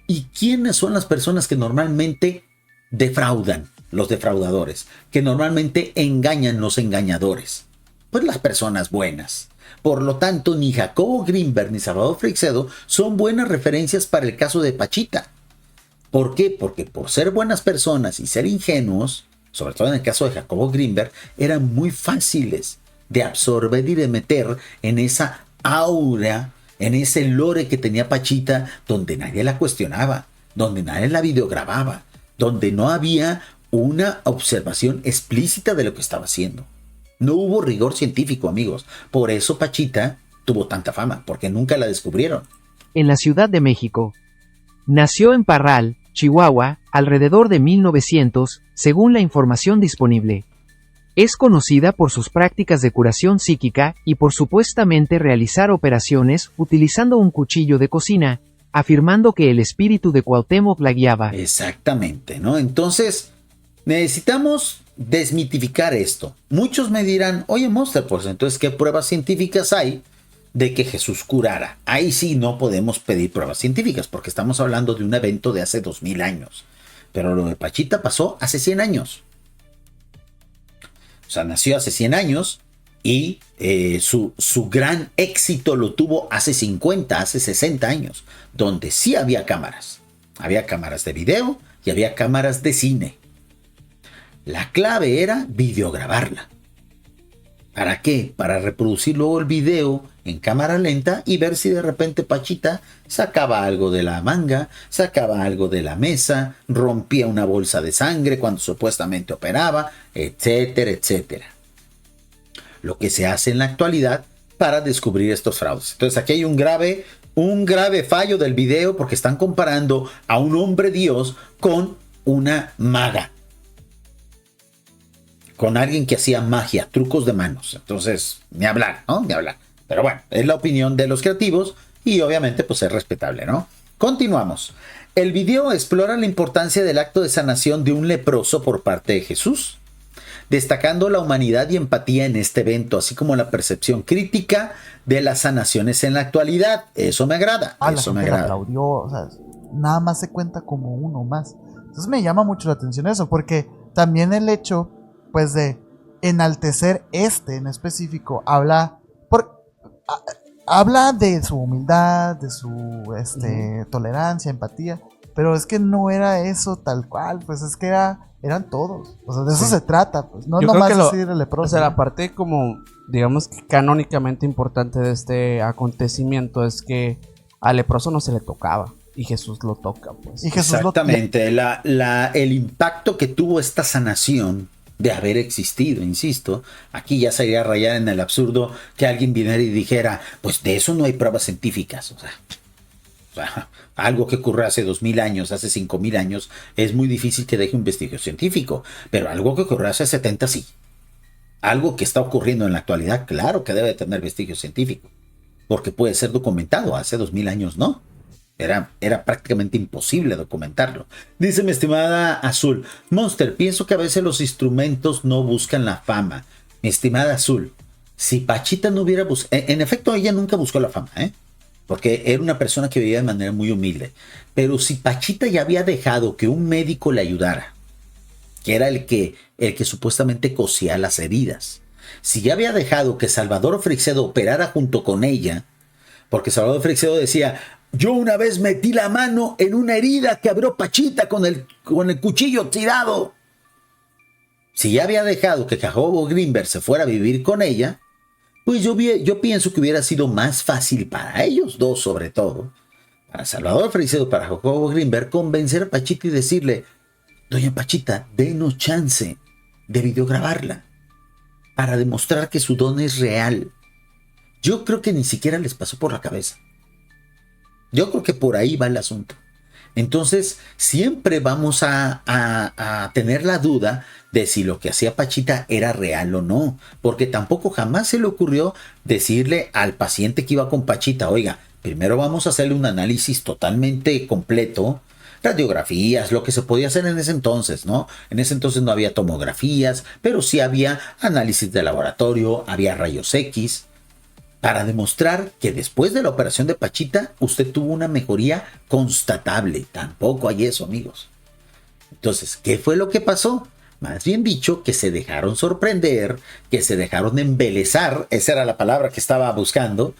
¿Y quiénes son las personas que normalmente defraudan? Los defraudadores, que normalmente engañan los engañadores. Pues las personas buenas. Por lo tanto, ni Jacobo Grinberg ni Salvador Freixedo son buenas referencias para el caso de Pachita. ¿Por qué? Porque por ser buenas personas y ser ingenuos, sobre todo en el caso de Jacobo Grinberg, eran muy fáciles de absorber y de meter en esa aura, en ese lore que tenía Pachita, donde nadie la cuestionaba, donde nadie la videogrababa, donde no había una observación explícita de lo que estaba haciendo. No hubo rigor científico, amigos. Por eso Pachita tuvo tanta fama, porque nunca la descubrieron. En la Ciudad de México. Nació en Parral, Chihuahua, alrededor de 1900, según la información disponible. Es conocida por sus prácticas de curación psíquica y por supuestamente realizar operaciones utilizando un cuchillo de cocina, afirmando que el espíritu de Cuauhtémoc la guiaba. Exactamente, ¿no? Entonces, necesitamos desmitificar esto. Muchos me dirán, oye Monster, pues entonces, ¿qué pruebas científicas hay de que Jesús curara? Ahí sí no podemos pedir pruebas científicas, porque estamos hablando de un evento de hace 2000 años. Pero lo de Pachita pasó hace 100 años. O sea, nació hace 100 años y su gran éxito lo tuvo hace 50, hace 60 años, donde sí había cámaras. Había cámaras de video y había cámaras de cine. La clave era videograbarla. ¿Para qué? Para reproducir luego el video en cámara lenta y ver si de repente Pachita sacaba algo de la manga, sacaba algo de la mesa, rompía una bolsa de sangre cuando supuestamente operaba, etcétera, etcétera. Lo que se hace en la actualidad para descubrir estos fraudes. Entonces aquí hay un grave fallo del video porque están comparando a un hombre Dios con una maga. Con alguien que hacía magia, trucos de manos. Entonces, ni hablar, ¿no? Ni hablar. Pero bueno, es la opinión de los creativos y obviamente pues es respetable, ¿no? Continuamos. El video explora la importancia del acto de sanación de un leproso por parte de Jesús, destacando la humanidad y empatía en este evento, así como la percepción crítica de las sanaciones en la actualidad. Eso me agrada. Eso me agrada. Aplaudió, o sea, nada más se cuenta como uno más. Entonces me llama mucho la atención eso, porque también el hecho pues de enaltecer en específico habla de su humildad, de su tolerancia, empatía, pero es que no era eso tal cual, pues es que eran todos, o sea, de eso se trata, pues no nomás decir el leproso. O sea, la parte como, digamos, canónicamente importante de este acontecimiento es que al leproso no se le tocaba. Y Jesús lo toca, pues. Y Jesús exactamente, el impacto que tuvo esta sanación de haber existido, insisto. Aquí ya sería rayar en el absurdo que alguien viniera y dijera, pues de eso no hay pruebas científicas. O sea, algo que ocurrió hace 2000 años, hace 5000 años, es muy difícil que deje un vestigio científico, pero algo que ocurrió hace 70 sí. Algo que está ocurriendo en la actualidad, claro que debe tener vestigio científico, porque puede ser documentado, hace 2000 años no. Era prácticamente imposible documentarlo. Dice mi estimada Azul, Monster, pienso que a veces los instrumentos no buscan la fama. Mi estimada Azul, si Pachita no hubiera buscado, en efecto ella nunca buscó la fama, porque era una persona que vivía de manera muy humilde, pero si Pachita ya había dejado que un médico le ayudara, que era el que supuestamente cosía las heridas, si ya había dejado que Salvador Freixedo operara junto con ella, porque Salvador Freixedo decía, yo una vez metí la mano en una herida que abrió Pachita con el cuchillo oxidado. Si ya había dejado que Jacobo Greenberg se fuera a vivir con ella, pues yo pienso que hubiera sido más fácil para ellos dos, sobre todo, para Salvador Freixedo, para Jacobo Greenberg, convencer a Pachita y decirle, doña Pachita, denos chance de videograbarla para demostrar que su don es real. Yo creo que ni siquiera les pasó por la cabeza. Yo creo que por ahí va el asunto. Entonces, siempre vamos a tener la duda de si lo que hacía Pachita era real o no, porque tampoco jamás se le ocurrió decirle al paciente que iba con Pachita, oiga, primero vamos a hacerle un análisis totalmente completo, radiografías, lo que se podía hacer en ese entonces, ¿no? En ese entonces no había tomografías, pero sí había análisis de laboratorio, había rayos X, para demostrar que después de la operación de Pachita, usted tuvo una mejoría constatable. Tampoco hay eso, amigos. Entonces, ¿qué fue lo que pasó? Más bien dicho, que se dejaron sorprender, que se dejaron embelezar, esa era la palabra que estaba buscando,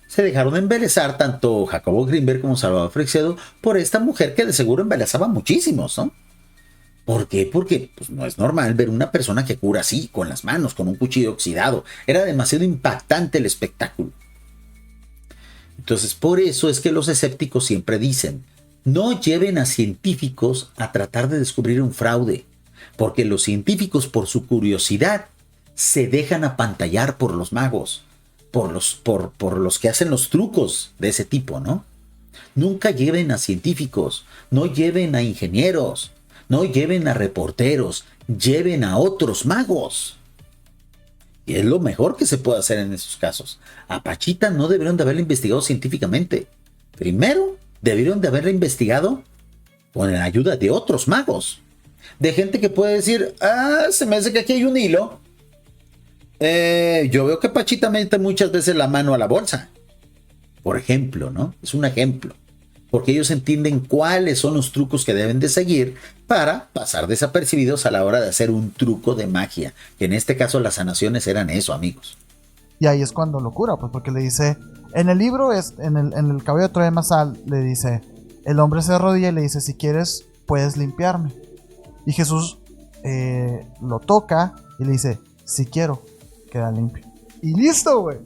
se dejaron embelezar tanto Jacobo Greenberg como Salvador Freixedo por esta mujer que de seguro embelezaba muchísimos, ¿no? ¿Por qué? Porque pues, no es normal ver una persona que cura así, con las manos, con un cuchillo oxidado. Era demasiado impactante el espectáculo. Entonces, por eso es que los escépticos siempre dicen, no lleven a científicos a tratar de descubrir un fraude, porque los científicos, por su curiosidad, se dejan apantallar por los magos, por los que hacen los trucos de ese tipo, ¿no? Nunca lleven a científicos, no lleven a ingenieros, no lleven a reporteros, lleven a otros magos. Y es lo mejor que se puede hacer en esos casos. A Pachita no debieron de haberla investigado científicamente. Primero, debieron de haberla investigado con la ayuda de otros magos. De gente que puede decir, se me hace que aquí hay un hilo. Yo veo que Pachita mete muchas veces la mano a la bolsa. Por ejemplo, ¿no? Es un ejemplo. Porque ellos entienden cuáles son los trucos que deben de seguir para pasar desapercibidos a la hora de hacer un truco de magia. Que en este caso las sanaciones eran eso, amigos. Y ahí es cuando lo cura, pues porque le dice, en el libro, en el caballo de Troya Masal, le dice, el hombre se arrodilla y le dice, si quieres, puedes limpiarme. Y Jesús lo toca y le dice, si quiero, queda limpio. Y listo, güey.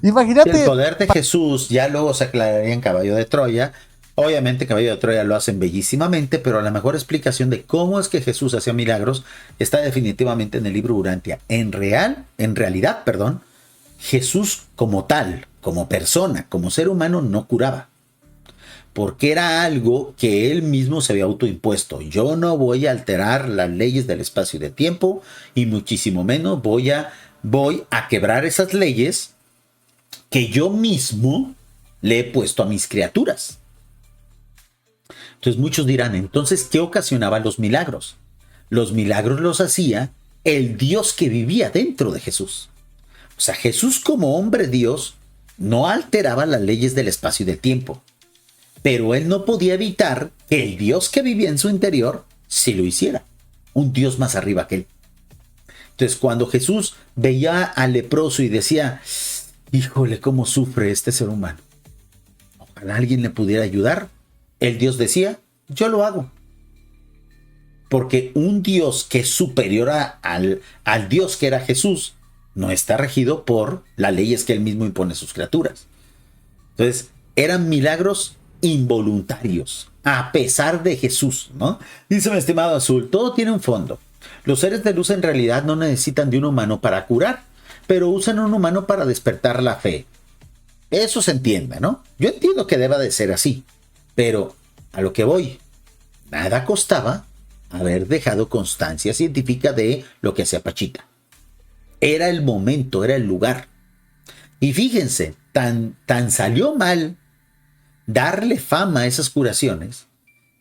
Imagínate. El poder de Jesús ya luego se aclararía en Caballo de Troya. Obviamente Caballo de Troya lo hacen bellísimamente, pero la mejor explicación de cómo es que Jesús hacía milagros está definitivamente en el libro Urantia. En realidad, Jesús como tal, como persona, como ser humano, no curaba. Porque era algo que él mismo se había autoimpuesto. Yo no voy a alterar las leyes del espacio y del tiempo, y muchísimo menos voy a quebrar esas leyes que yo mismo le he puesto a mis criaturas. Entonces muchos dirán, entonces, ¿qué ocasionaba los milagros? Los milagros los hacía el Dios que vivía dentro de Jesús. O sea, Jesús como hombre Dios no alteraba las leyes del espacio y del tiempo, pero él no podía evitar que el Dios que vivía en su interior sí lo hiciera. Un Dios más arriba que él. Entonces, cuando Jesús veía al leproso y decía, híjole, cómo sufre este ser humano, ojalá alguien le pudiera ayudar, el Dios decía, yo lo hago. Porque un Dios que es superior al Dios que era Jesús, no está regido por las leyes que él mismo impone a sus criaturas. Entonces, eran milagros involuntarios, a pesar de Jesús, ¿no? Dice mi estimado Azul, todo tiene un fondo. Los seres de luz en realidad no necesitan de un humano para curar, pero usan un humano para despertar la fe. Eso se entiende, ¿no? Yo entiendo que deba de ser así, pero a lo que voy, nada costaba haber dejado constancia científica de lo que hacía Pachita. Era el momento, era el lugar. Y fíjense, tan salió mal darle fama a esas curaciones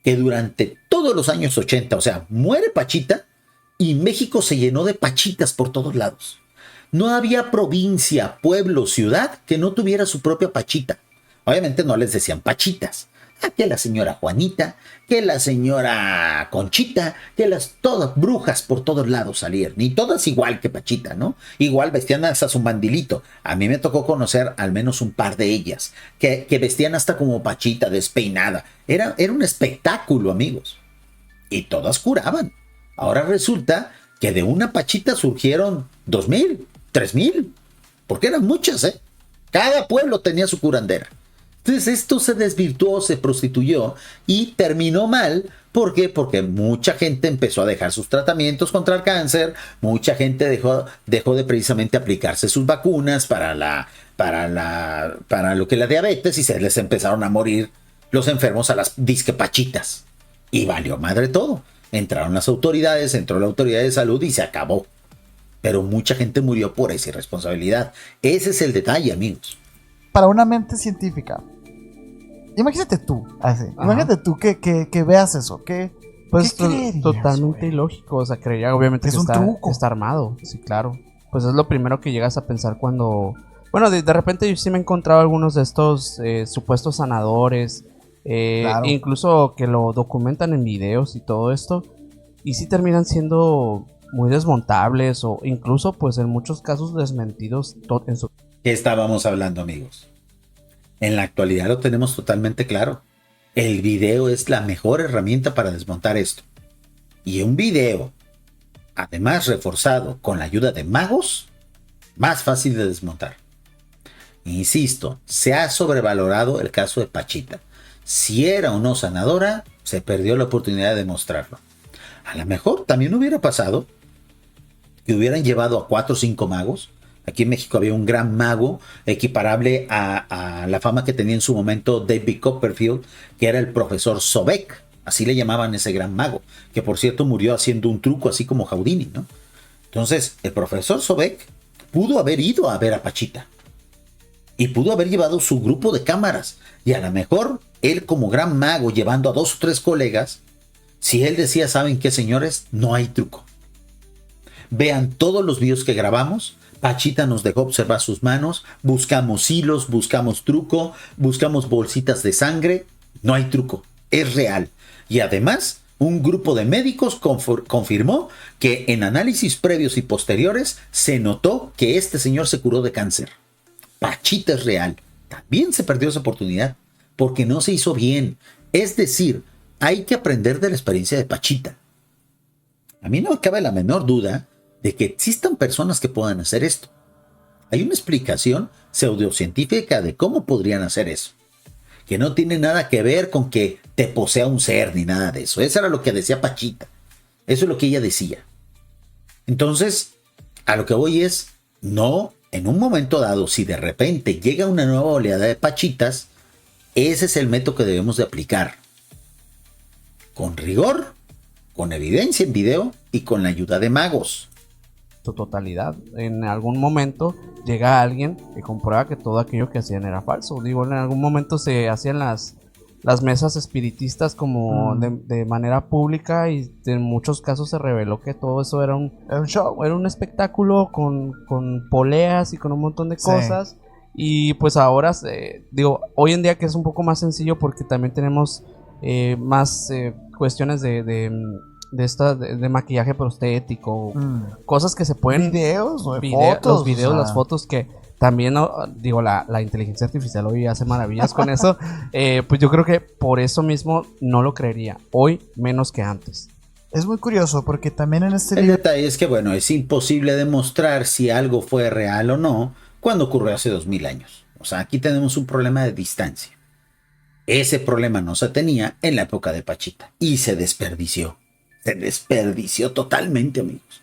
que durante todos los años 80, o sea, muere Pachita y México se llenó de pachitas por todos lados. No había provincia, pueblo, ciudad que no tuviera su propia Pachita. Obviamente no les decían pachitas. Que la señora Juanita, que la señora Conchita, que todas brujas por todos lados salían. Ni todas igual que Pachita, ¿no? Igual vestían hasta su mandilito. A mí me tocó conocer al menos un par de ellas, que vestían hasta como Pachita, despeinada. Era un espectáculo, amigos. Y todas curaban. Ahora resulta que de una Pachita surgieron 2,000, 3,000, porque eran muchas, ¿eh? Cada pueblo tenía su curandera. Entonces esto se desvirtuó, se prostituyó y terminó mal. ¿Por qué? Porque mucha gente empezó a dejar sus tratamientos contra el cáncer, mucha gente dejó de precisamente aplicarse sus vacunas para lo que la diabetes, y se les empezaron a morir los enfermos a las disquepachitas. Y valió madre todo. Entraron las autoridades, entró la autoridad de salud y se acabó. Pero mucha gente murió por esa irresponsabilidad. Ese es el detalle, amigos. Para una mente científica, imagínate tú, imagínate tú que veas eso, pues ¿qué creerías, totalmente güey? ilógico, o sea, creería obviamente Es que un truco. está armado, sí, claro. Pues es lo primero que llegas a pensar cuando... Bueno, de repente yo sí me he encontrado algunos de estos supuestos sanadores, Claro. incluso que lo documentan en videos y todo esto, y sí terminan siendo muy desmontables o incluso pues en muchos casos desmentidos en su... ¿Qué estábamos hablando, amigos? En la actualidad lo tenemos totalmente claro. El video es la mejor herramienta para desmontar esto. Y un video, además reforzado con la ayuda de magos, más fácil de desmontar. Insisto, se ha sobrevalorado el caso de Pachita. Si era o no sanadora, se perdió la oportunidad de demostrarlo. A lo mejor también hubiera pasado que hubieran llevado a 4 o 5 magos. Aquí en México había un gran mago equiparable a la fama que tenía en su momento David Copperfield, que era el profesor Sobek. Así le llamaban ese gran mago, que por cierto murió haciendo un truco así como Houdini, ¿no? Entonces, el profesor Sobek pudo haber ido a ver a Pachita y pudo haber llevado su grupo de cámaras, y a lo mejor él como gran mago llevando a 2 o 3 colegas, si él decía, ¿saben qué, señores? No hay truco. Vean todos los videos que grabamos. Pachita nos dejó observar sus manos, buscamos hilos, buscamos truco, buscamos bolsitas de sangre. No hay truco, es real. Y además, un grupo de médicos confirmó que en análisis previos y posteriores se notó que este señor se curó de cáncer. Pachita es real. También se perdió esa oportunidad porque no se hizo bien. Es decir, hay que aprender de la experiencia de Pachita. A mí no me cabe la menor duda de que existan personas que puedan hacer esto. Hay una explicación pseudocientífica de cómo podrían hacer eso, que no tiene nada que ver con que te posea un ser ni nada de eso. Eso era lo que decía Pachita. Eso es lo que ella decía. Entonces, a lo que voy es, no, en un momento dado, si de repente llega una nueva oleada de Pachitas, ese es el método que debemos de aplicar. Con rigor, con evidencia en video y con la ayuda de magos. Su totalidad. En algún momento llega alguien que comprueba que todo aquello que hacían era falso. Digo, en algún momento se hacían las mesas espiritistas como de manera pública, y en muchos casos se reveló que todo eso era un show, era un espectáculo con poleas y con un montón de cosas. Sí. Y pues ahora, digo, hoy en día que es un poco más sencillo porque también tenemos más cuestiones de maquillaje prostético, cosas que se pueden... Videos, fotos, los videos, o sea... las fotos que también, digo, la inteligencia artificial hoy hace maravillas con eso. Pues yo creo que por eso mismo no lo creería. Hoy menos que antes. Es muy curioso porque también en este El detalle es que, bueno, es imposible demostrar si algo fue real o no cuando ocurrió hace 2000 años. O sea, aquí tenemos un problema de distancia. Ese problema no se tenía en la época de Pachita y se desperdició. Se desperdició totalmente, amigos.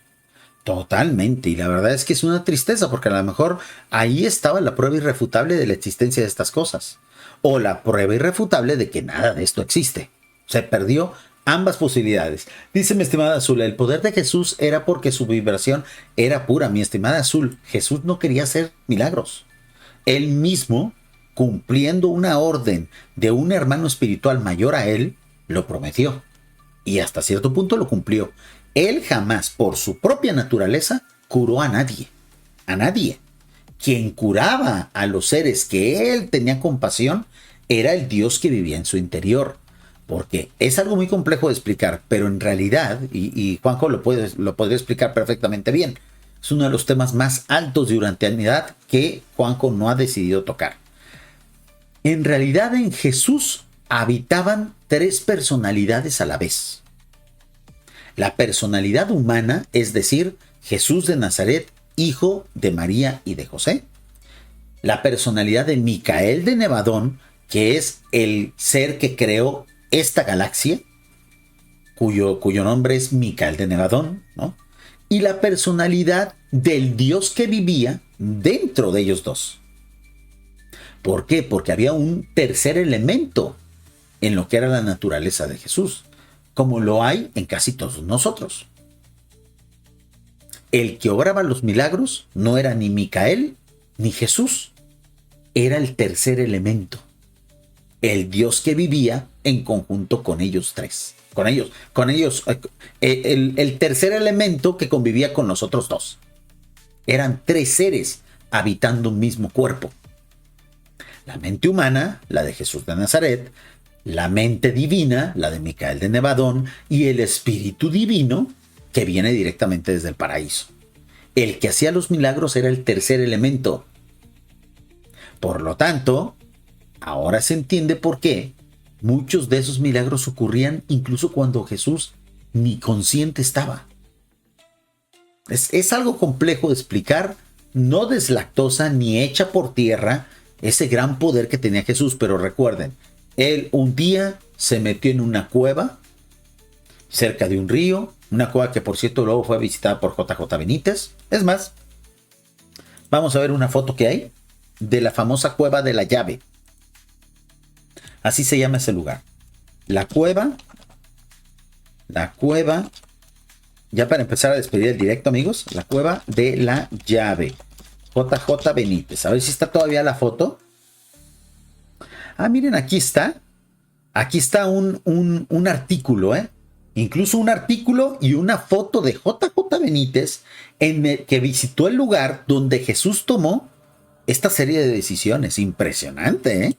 Totalmente. Y la verdad es que es una tristeza porque a lo mejor ahí estaba la prueba irrefutable de la existencia de estas cosas. O la prueba irrefutable de que nada de esto existe. Se perdió ambas posibilidades. Dice mi estimada Azul, el poder de Jesús era porque su vibración era pura. Mi estimada Azul, Jesús no quería hacer milagros. Él mismo, cumpliendo una orden de un hermano espiritual mayor a él, lo prometió. Y hasta cierto punto lo cumplió. Él jamás, por su propia naturaleza, curó a nadie. A nadie. Quien curaba a los seres que él tenía compasión era el Dios que vivía en su interior. Porque es algo muy complejo de explicar, pero en realidad, y Juanjo lo podría explicar perfectamente bien, es uno de los temas más altos de humanidad que Juanjo no ha decidido tocar. En realidad en Jesús habitaban tres personalidades a la vez. La personalidad humana, es decir, Jesús de Nazaret, hijo de María y de José. La personalidad de Micael de Nevadón, que es el ser que creó esta galaxia, cuyo nombre es Micael de Nevadón, ¿no? Y la personalidad del Dios que vivía dentro de ellos dos. ¿Por qué? Porque había un tercer elemento en lo que era la naturaleza de Jesús, como lo hay en casi todos nosotros. El que obraba los milagros no era ni Micael ni Jesús, era el tercer elemento, el Dios que vivía en conjunto con ellos tres. El tercer elemento que convivía con los otros dos. Eran tres seres habitando un mismo cuerpo. La mente humana, la de Jesús de Nazaret, la mente divina, la de Micael de Nevadón, y el espíritu divino que viene directamente desde el paraíso. El que hacía los milagros era el tercer elemento. Por lo tanto, ahora se entiende por qué muchos de esos milagros ocurrían incluso cuando Jesús ni consciente estaba. Es algo complejo de explicar, no deslactosa ni hecha por tierra ese gran poder que tenía Jesús, pero recuerden, él un día se metió en una cueva cerca de un río, una cueva que por cierto luego fue visitada por JJ Benítez. Es más, vamos a ver una foto que hay de la famosa cueva de la llave. Así se llama ese lugar. La cueva, ya para empezar a despedir el directo, amigos, la cueva de la llave. JJ Benítez. A ver si está todavía la foto. Ah, miren, aquí está. Aquí está un artículo, incluso un artículo y una foto de JJ Benítez que visitó el lugar donde Jesús tomó esta serie de decisiones. Impresionante,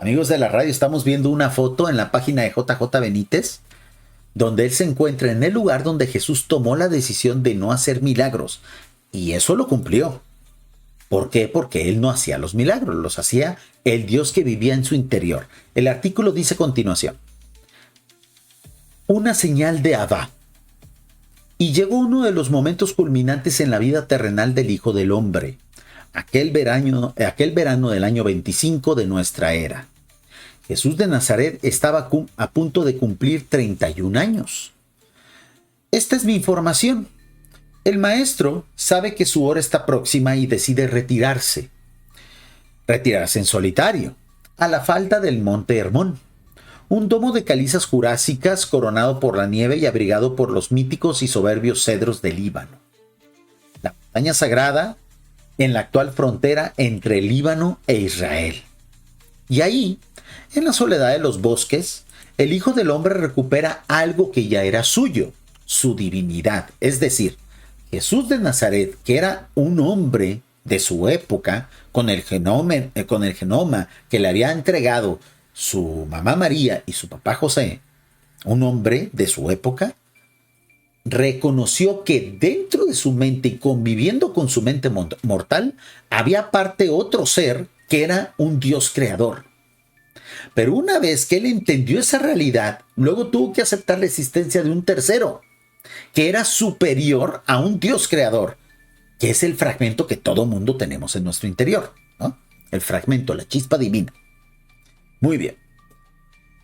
Amigos de la radio, estamos viendo una foto en la página de JJ Benítez donde él se encuentra en el lugar donde Jesús tomó la decisión de no hacer milagros. Y eso lo cumplió. ¿Por qué? Porque él no hacía los milagros, los hacía el Dios que vivía en su interior. El artículo dice a continuación: una señal de Abba. Y llegó uno de los momentos culminantes en la vida terrenal del Hijo del Hombre, aquel verano del año 25 de nuestra era. Jesús de Nazaret estaba a punto de cumplir 31 años. Esta es mi información. El maestro sabe que su hora está próxima y decide retirarse en solitario, a la falda del monte Hermón, un domo de calizas jurásicas coronado por la nieve y abrigado por los míticos y soberbios cedros del Líbano. La montaña sagrada en la actual frontera entre el Líbano e Israel. Y ahí, en la soledad de los bosques, el Hijo del Hombre recupera algo que ya era suyo, su divinidad, es decir, Jesús de Nazaret, que era un hombre de su época, con el genoma que le había entregado su mamá María y su papá José, un hombre de su época, reconoció que dentro de su mente y conviviendo con su mente mortal, había aparte otro ser que era un Dios creador. Pero una vez que él entendió esa realidad, luego tuvo que aceptar la existencia de un tercero, que era superior a un Dios creador, que es el fragmento que todo mundo tenemos en nuestro interior, ¿no? El fragmento, la chispa divina. Muy bien.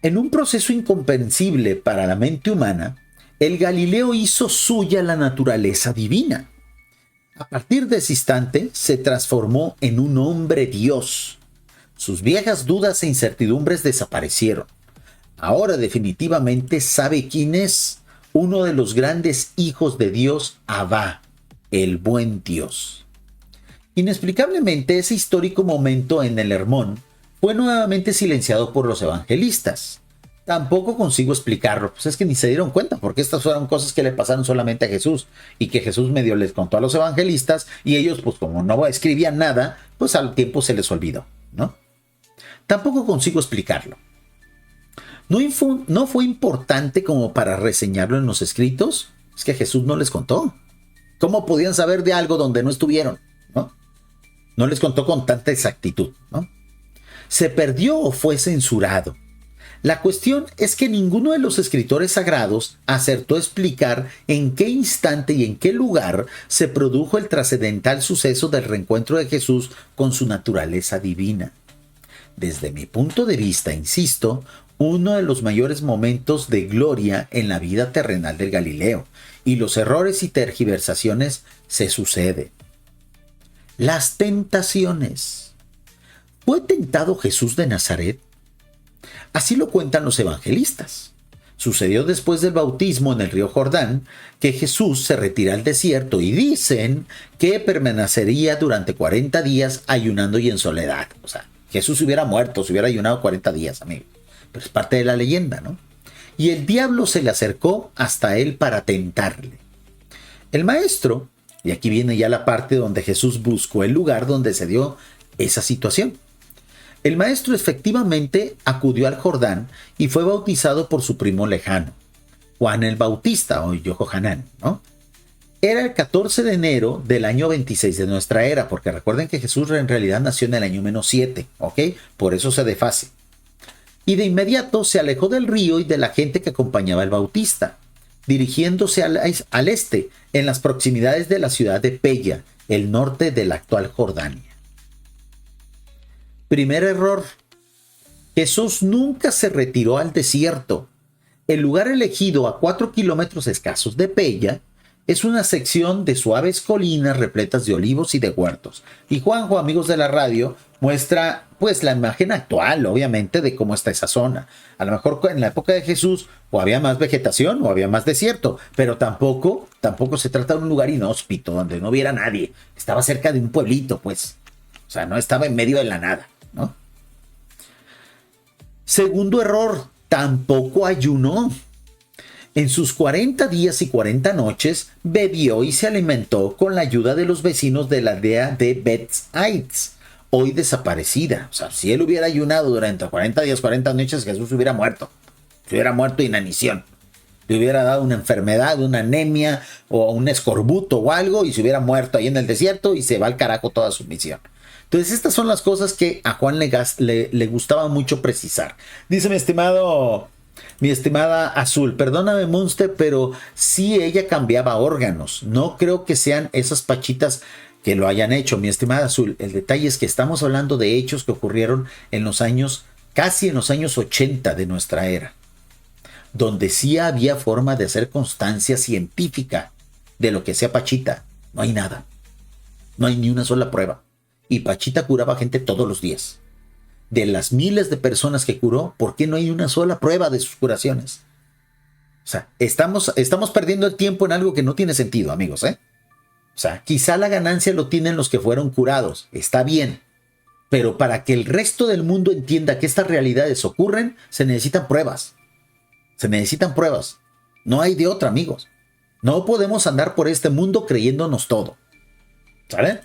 En un proceso incomprensible para la mente humana, El Galileo hizo suya la naturaleza divina. A partir de ese instante se transformó en un hombre Dios. Sus viejas dudas e incertidumbres desaparecieron. Ahora definitivamente sabe quién es, uno de los grandes hijos de Dios, Abba, el buen Dios. Inexplicablemente, ese histórico momento en el Hermón fue nuevamente silenciado por los evangelistas. Tampoco consigo explicarlo, pues es que ni se dieron cuenta, porque estas fueron cosas que le pasaron solamente a Jesús y que Jesús medio les contó a los evangelistas y ellos, pues como no escribían nada, pues al tiempo se les olvidó, ¿no? Tampoco consigo explicarlo. ¿No fue importante como para reseñarlo en los escritos? Es que Jesús no les contó. ¿Cómo podían saber de algo donde no estuvieron? No les contó con tanta exactitud, ¿no? ¿Se perdió o fue censurado? La cuestión es que ninguno de los escritores sagrados acertó a explicar en qué instante y en qué lugar se produjo el trascendental suceso del reencuentro de Jesús con su naturaleza divina. Desde mi punto de vista, insisto, uno de los mayores momentos de gloria en la vida terrenal del Galileo, y los errores y tergiversaciones se suceden. Las tentaciones. ¿Fue tentado Jesús de Nazaret? Así lo cuentan los evangelistas. Sucedió después del bautismo en el río Jordán que Jesús se retira al desierto y dicen que permanecería durante 40 días ayunando y en soledad. O sea, Jesús se hubiera muerto, se hubiera ayunado 40 días, amigo. Pero es parte de la leyenda, ¿no? Y el diablo se le acercó hasta él para tentarle. El maestro, y aquí viene ya la parte donde Jesús buscó el lugar donde se dio esa situación. El maestro efectivamente acudió al Jordán y fue bautizado por su primo lejano, Juan el Bautista o Yohanan, ¿no? Era el 14 de enero del año 26 de nuestra era, porque recuerden que Jesús en realidad nació en el año -7, ¿ok? Por eso se desfase. Y de inmediato se alejó del río y de la gente que acompañaba al Bautista, dirigiéndose al este, en las proximidades de la ciudad de Peya, el norte de la actual Jordania. Primer error. Jesús nunca se retiró al desierto. El lugar elegido a 4 kilómetros escasos de Peya es una sección de suaves colinas repletas de olivos y de huertos. Y Juanjo, amigos de la radio, muestra pues la imagen actual, obviamente, de cómo está esa zona. A lo mejor en la época de Jesús o había más vegetación o había más desierto, pero tampoco se trata de un lugar inhóspito donde no hubiera nadie. Estaba cerca de un pueblito, pues. O sea, no estaba en medio de la nada, ¿no? Segundo error, tampoco ayunó. En sus 40 días y 40 noches bebió y se alimentó con la ayuda de los vecinos de la aldea de Beth-Aiz, hoy desaparecida. O sea, si él hubiera ayunado durante 40 días, 40 noches, Jesús hubiera muerto. Se hubiera muerto de inanición. Le hubiera dado una enfermedad, una anemia o un escorbuto o algo y se hubiera muerto ahí en el desierto y se va al carajo toda su misión. Entonces estas son las cosas que a Juan le gustaba mucho precisar. Dice mi estimada Azul, perdóname Monster, pero sí ella cambiaba órganos. No creo que sean esas pachitas que lo hayan hecho, mi estimada Azul. El detalle es que estamos hablando de hechos que ocurrieron en los años, casi en los años 80 de nuestra era, donde sí había forma de hacer constancia científica de lo que sea Pachita. No hay nada. No hay ni una sola prueba. Y Pachita curaba gente todos los días. De las miles de personas que curó, ¿por qué no hay una sola prueba de sus curaciones? O sea, estamos perdiendo el tiempo en algo que no tiene sentido, amigos, ¿eh? O sea, quizá la ganancia lo tienen los que fueron curados. Está bien. Pero para que el resto del mundo entienda que estas realidades ocurren, se necesitan pruebas. Se necesitan pruebas. No hay de otra, amigos. No podemos andar por este mundo creyéndonos todo. ¿Sale?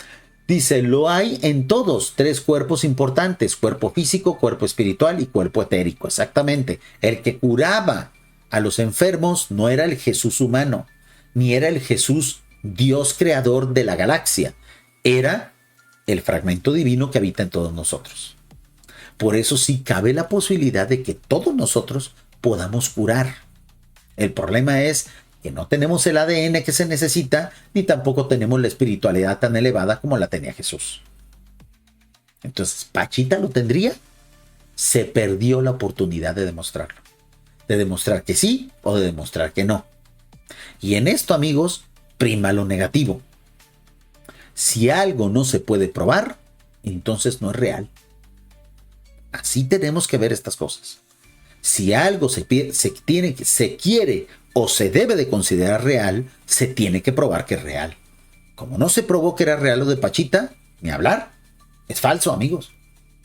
Dice, lo hay en todos, 3 cuerpos importantes, cuerpo físico, cuerpo espiritual y cuerpo etérico. Exactamente. El que curaba a los enfermos no era el Jesús humano, ni era el Jesús Dios creador de la galaxia. Era el fragmento divino que habita en todos nosotros. Por eso sí cabe la posibilidad de que todos nosotros podamos curar. El problema es que no tenemos el ADN que se necesita, ni tampoco tenemos la espiritualidad tan elevada como la tenía Jesús. Entonces, ¿Pachita lo tendría? Se perdió la oportunidad de demostrarlo. De demostrar que sí o de demostrar que no. Y en esto, amigos, prima lo negativo. Si algo no se puede probar, entonces no es real. Así tenemos que ver estas cosas. Si algo se quiere o se debe de considerar real, se tiene que probar que es real. Como no se probó que era real lo de Pachita, ni hablar. Es falso, amigos.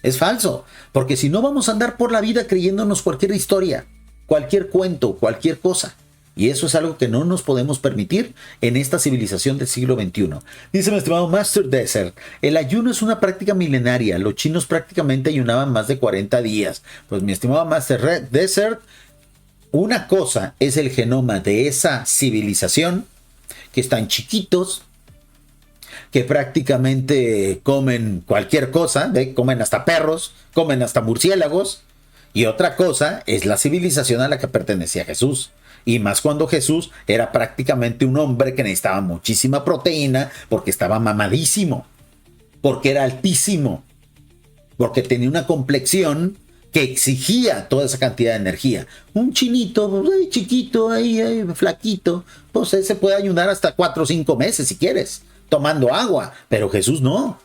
Es falso. Porque si no, vamos a andar por la vida creyéndonos cualquier historia, cualquier cuento, cualquier cosa. Y eso es algo que no nos podemos permitir en esta civilización del siglo XXI. Dice mi estimado Master Desert, el ayuno es una práctica milenaria. Los chinos prácticamente ayunaban más de 40 días. Pues mi estimado Master Desert, una cosa es el genoma de esa civilización, que están chiquitos, que prácticamente comen cualquier cosa, comen hasta perros, comen hasta murciélagos. Y otra cosa es la civilización a la que pertenecía Jesús. Y más cuando Jesús era prácticamente un hombre que necesitaba muchísima proteína porque estaba mamadísimo, porque era altísimo, porque tenía una complexión que exigía toda esa cantidad de energía. Un chinito, chiquito, ahí, flaquito, pues se puede ayudar hasta 4 o 5 meses si quieres, tomando agua. Pero Jesús no.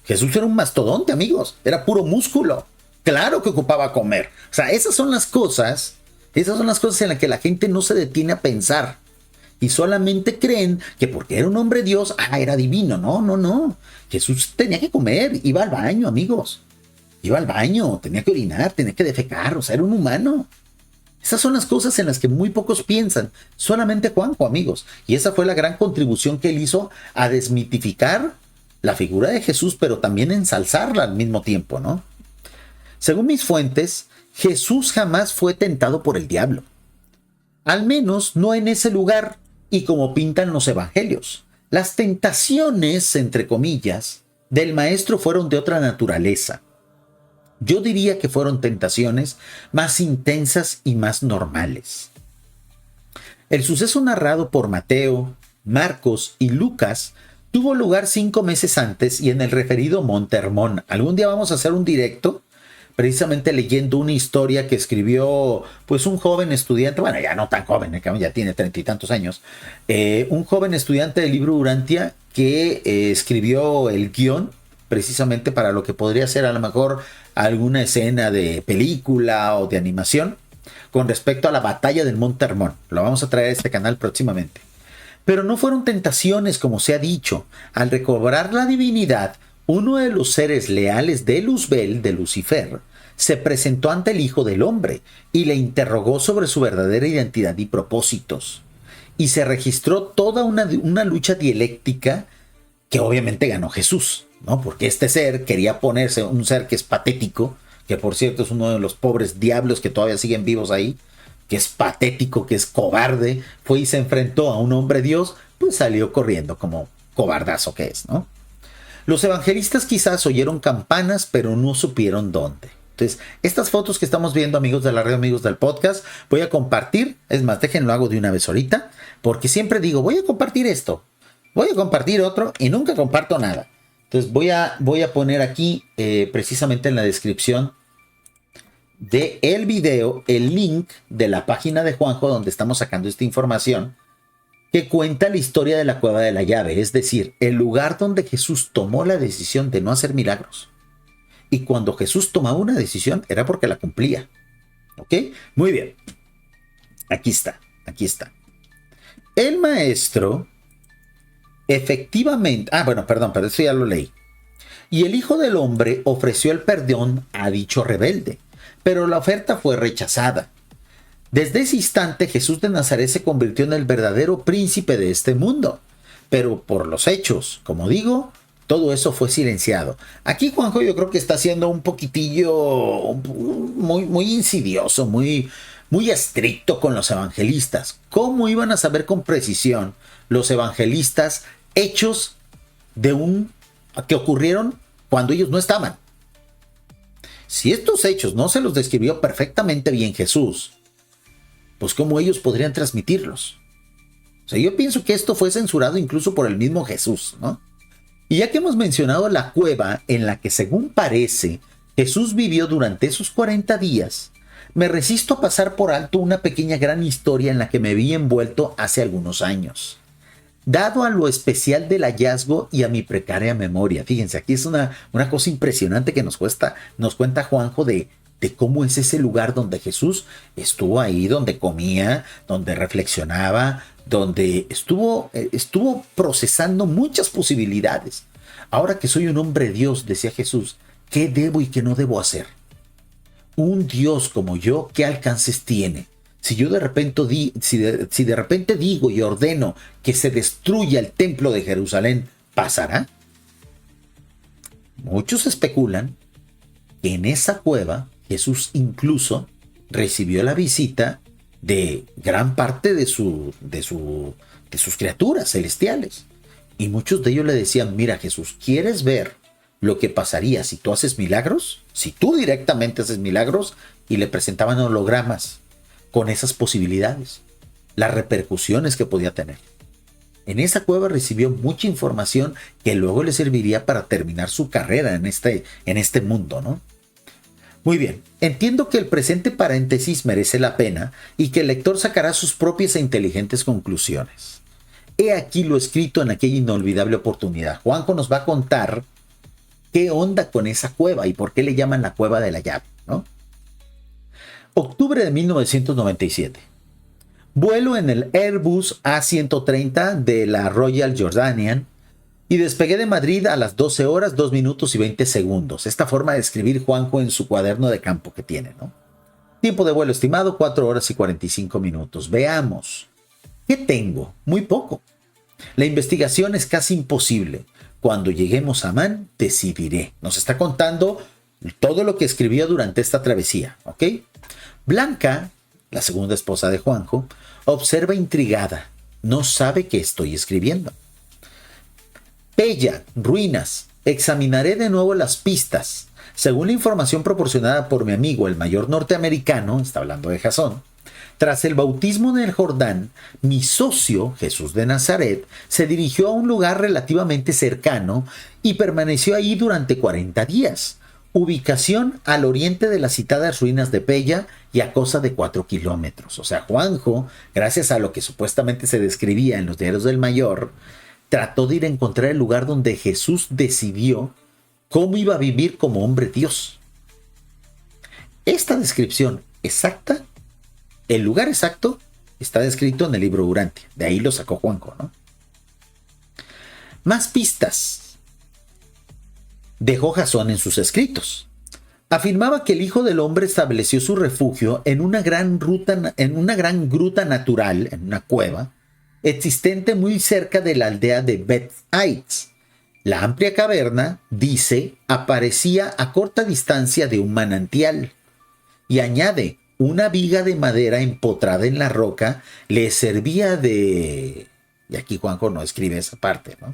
Jesús era un mastodonte, amigos. Era puro músculo. Claro que ocupaba comer. O sea, esas son las cosas en las que la gente no se detiene a pensar. Y solamente creen que porque era un hombre Dios, era divino. No. Jesús tenía que comer, iba al baño, amigos. Iba al baño, tenía que orinar, tenía que defecar, o sea, era un humano. Esas son las cosas en las que muy pocos piensan. Solamente Juanjo, amigos. Y esa fue la gran contribución que él hizo a desmitificar la figura de Jesús, pero también ensalzarla al mismo tiempo, ¿no? Según mis fuentes, Jesús jamás fue tentado por el diablo. Al menos no en ese lugar y como pintan los evangelios. Las tentaciones, entre comillas, del maestro fueron de otra naturaleza. Yo diría que fueron tentaciones más intensas y más normales. El suceso narrado por Mateo, Marcos y Lucas tuvo lugar 5 meses antes y en el referido Monte Hermón. Algún día vamos a hacer un directo precisamente leyendo una historia que escribió pues un joven estudiante, bueno, ya no tan joven, ya tiene 30 y tantos años, un joven estudiante del libro Urantia que escribió el guión precisamente para lo que podría ser a lo mejor alguna escena de película o de animación con respecto a la batalla del Monte Hermón. Lo vamos a traer a este canal próximamente. Pero no fueron tentaciones, como se ha dicho. Al recobrar la divinidad, uno de los seres leales de Luzbel, de Lucifer, se presentó ante el Hijo del Hombre y le interrogó sobre su verdadera identidad y propósitos. Y se registró toda una lucha dialéctica que obviamente ganó Jesús, ¿no? Porque este ser quería ponerse un ser que es patético, que por cierto es uno de los pobres diablos que todavía siguen vivos ahí, que es patético, que es cobarde, fue y se enfrentó a un hombre Dios, pues salió corriendo como cobardazo que es, ¿no? Los evangelistas quizás oyeron campanas, pero no supieron dónde. Entonces, estas fotos que estamos viendo, amigos de la red, amigos del podcast, voy a compartir. Es más, déjenlo hago de una vez ahorita, porque siempre digo, voy a compartir esto, voy a compartir otro y nunca comparto nada. Entonces, voy a poner aquí, precisamente en la descripción de el video, el link de la página de Juanjo, donde estamos sacando esta información, que cuenta la historia de la cueva de la llave, es decir, el lugar donde Jesús tomó la decisión de no hacer milagros. Y cuando Jesús tomaba una decisión era porque la cumplía. ¿Ok? Muy bien. Aquí está. El maestro, efectivamente... pero eso ya lo leí. Y el Hijo del Hombre ofreció el perdón a dicho rebelde, pero la oferta fue rechazada. Desde ese instante Jesús de Nazaret se convirtió en el verdadero príncipe de este mundo. Pero por los hechos, como digo, todo eso fue silenciado. Aquí Juanjo yo creo que está siendo un poquitillo muy insidioso, muy estricto con los evangelistas. ¿Cómo iban a saber con precisión los evangelistas hechos que ocurrieron cuando ellos no estaban? Si estos hechos no se los describió perfectamente bien Jesús, pues cómo ellos podrían transmitirlos. O sea, yo pienso que esto fue censurado incluso por el mismo Jesús, ¿no? Y ya que hemos mencionado la cueva en la que según parece Jesús vivió durante esos 40 días, me resisto a pasar por alto una pequeña gran historia en la que me vi envuelto hace algunos años. Dado a lo especial del hallazgo y a mi precaria memoria. Fíjense, aquí es una cosa impresionante que nos cuenta Juanjo de cómo es ese lugar donde Jesús estuvo ahí, donde comía, donde reflexionaba, donde estuvo procesando muchas posibilidades. Ahora que soy un hombre de Dios, decía Jesús, ¿qué debo y qué no debo hacer? Un Dios como yo, ¿qué alcances tiene? Si yo de repente digo y ordeno que se destruya el templo de Jerusalén, ¿pasará? Muchos especulan que en esa cueva Jesús incluso recibió la visita de gran parte de sus criaturas celestiales. Y muchos de ellos le decían, mira Jesús, ¿quieres ver lo que pasaría si tú haces milagros? Si tú directamente haces milagros, y le presentaban hologramas con esas posibilidades, las repercusiones que podía tener. En esa cueva recibió mucha información que luego le serviría para terminar su carrera en este mundo, ¿no? Muy bien, entiendo que el presente paréntesis merece la pena y que el lector sacará sus propias e inteligentes conclusiones. He aquí lo escrito en aquella inolvidable oportunidad. Juanjo nos va a contar qué onda con esa cueva y por qué le llaman la cueva de la llave, ¿no? Octubre de 1997. Vuelo en el Airbus A130 de la Royal Jordanian y despegué de Madrid a las 12 horas, 2 minutos y 20 segundos. Esta forma de escribir Juanjo en su cuaderno de campo que tiene, ¿no? Tiempo de vuelo estimado, 4 horas y 45 minutos. Veamos. ¿Qué tengo? Muy poco. La investigación es casi imposible. Cuando lleguemos a Amán, decidiré. Nos está contando todo lo que escribió durante esta travesía, ¿ok? Blanca, la segunda esposa de Juanjo, observa intrigada. No sabe qué estoy escribiendo. Pella, ruinas. Examinaré de nuevo las pistas. Según la información proporcionada por mi amigo, el mayor norteamericano, está hablando de Jasón, tras el bautismo en el Jordán, mi socio, Jesús de Nazaret, se dirigió a un lugar relativamente cercano y permaneció ahí durante 40 días. Ubicación al oriente de las citadas ruinas de Pella y a cosa de 4 kilómetros. O sea, Juanjo, gracias a lo que supuestamente se describía en los diarios del Mayor, trató de ir a encontrar el lugar donde Jesús decidió cómo iba a vivir como hombre Dios. Esta descripción exacta, el lugar exacto, está descrito en el libro Urantia. De ahí lo sacó Juanjo, ¿no? Más pistas dejó Jasón en sus escritos. Afirmaba que el Hijo del Hombre estableció su refugio en una gran gruta natural, en una cueva, existente muy cerca de la aldea de Beth-Aiz. La amplia caverna, dice, aparecía a corta distancia de un manantial. Y añade, una viga de madera empotrada en la roca le servía de... Y aquí Juanjo no escribe esa parte, ¿no?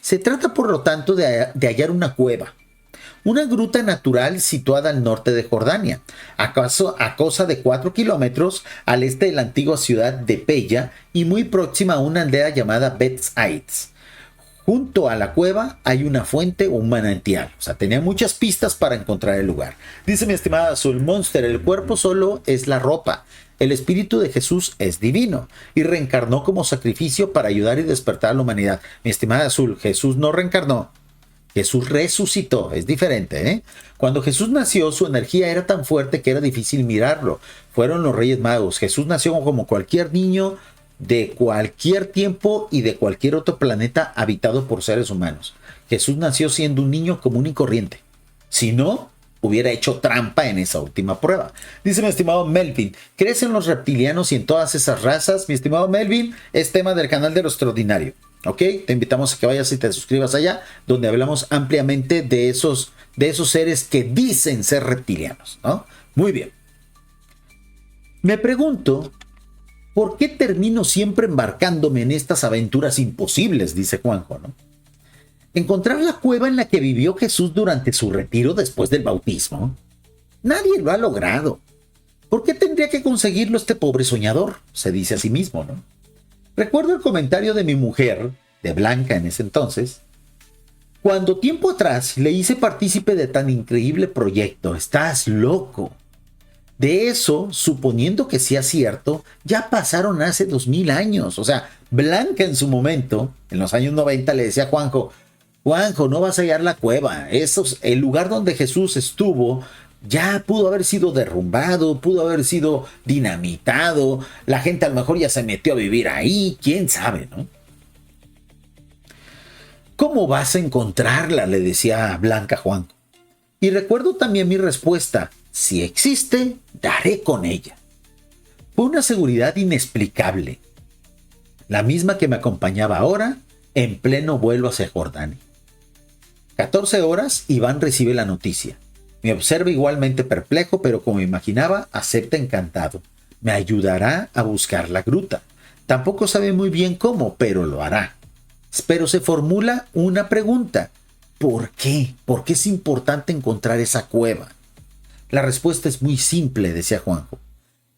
Se trata, por lo tanto, de hallar una cueva, una gruta natural situada al norte de Jordania, a cosa de 4 kilómetros al este de la antigua ciudad de Pella y muy próxima a una aldea llamada Beth-Aiz. Junto a la cueva hay una fuente o un manantial. O sea, tenía muchas pistas para encontrar el lugar. Dice mi estimada Azul Monster, el cuerpo solo es la ropa. El espíritu de Jesús es divino y reencarnó como sacrificio para ayudar y despertar a la humanidad. Mi estimada Azul, Jesús no reencarnó. Jesús resucitó, es diferente, ¿eh? Cuando Jesús nació, su energía era tan fuerte que era difícil mirarlo. Fueron los Reyes Magos. Jesús nació como cualquier niño de cualquier tiempo y de cualquier otro planeta habitado por seres humanos. Jesús nació siendo un niño común y corriente. Si no, hubiera hecho trampa en esa última prueba. Dice mi estimado Melvin, ¿crees en los reptilianos y en todas esas razas? Mi estimado Melvin, es tema del canal de Lo Extraordinario. ¿Ok? Te invitamos a que vayas y te suscribas allá, donde hablamos ampliamente de esos seres que dicen ser reptilianos, ¿no? Muy bien. Me pregunto, ¿por qué termino siempre embarcándome en estas aventuras imposibles? Dice Juanjo, ¿no? Encontrar la cueva en la que vivió Jesús durante su retiro después del bautismo. Nadie lo ha logrado. ¿Por qué tendría que conseguirlo este pobre soñador? Se dice a sí mismo, ¿no? Recuerdo el comentario de mi mujer, de Blanca en ese entonces, cuando tiempo atrás le hice partícipe de tan increíble proyecto. Estás loco. De eso, suponiendo que sea cierto, ya pasaron hace 2000 años. O sea, Blanca en su momento, en los años 90, le decía a Juanjo, no vas a hallar la cueva. El lugar donde Jesús estuvo ya pudo haber sido derrumbado, pudo haber sido dinamitado. La gente a lo mejor ya se metió a vivir ahí, quién sabe, ¿no? ¿Cómo vas a encontrarla?, le decía Blanca a Juanjo. Y recuerdo también mi respuesta: si existe, daré con ella. Fue una seguridad inexplicable, la misma que me acompañaba ahora en pleno vuelo hacia Jordania. 14 horas, Iván recibe la noticia. Me observa igualmente perplejo, pero como imaginaba, acepta encantado. Me ayudará a buscar la gruta. Tampoco sabe muy bien cómo, pero lo hará. Pero se formula una pregunta: ¿por qué? ¿Por qué es importante encontrar esa cueva? La respuesta es muy simple, decía Juanjo.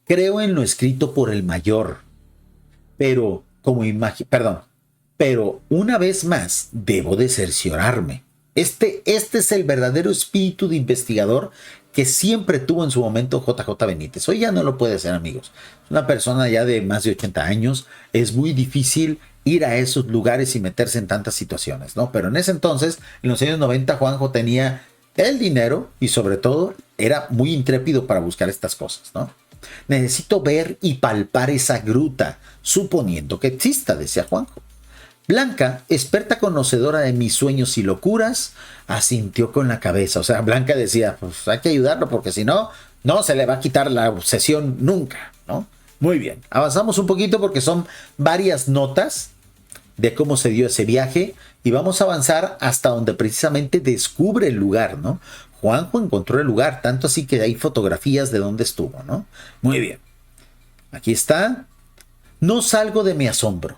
Creo en lo escrito por el mayor. Pero una vez más debo de cerciorarme. Este es el verdadero espíritu de investigador que siempre tuvo en su momento JJ Benítez. Hoy ya no lo puede hacer, amigos. Es una persona ya de más de 80 años. Es muy difícil ir a esos lugares y meterse en tantas situaciones, ¿no? Pero en ese entonces, en los años 90, Juanjo tenía el dinero y sobre todo era muy intrépido para buscar estas cosas, ¿no? Necesito ver y palpar esa gruta, suponiendo que exista, decía Juanjo. Blanca, experta conocedora de mis sueños y locuras, asintió con la cabeza. O sea, Blanca decía, pues hay que ayudarlo porque si no, no se le va a quitar la obsesión nunca, ¿no? Muy bien, avanzamos un poquito porque son varias notas de cómo se dio ese viaje y vamos a avanzar hasta donde precisamente descubre el lugar, ¿no? Juanjo encontró el lugar, tanto así que hay fotografías de dónde estuvo, ¿no? Muy bien, aquí está. No salgo de mi asombro.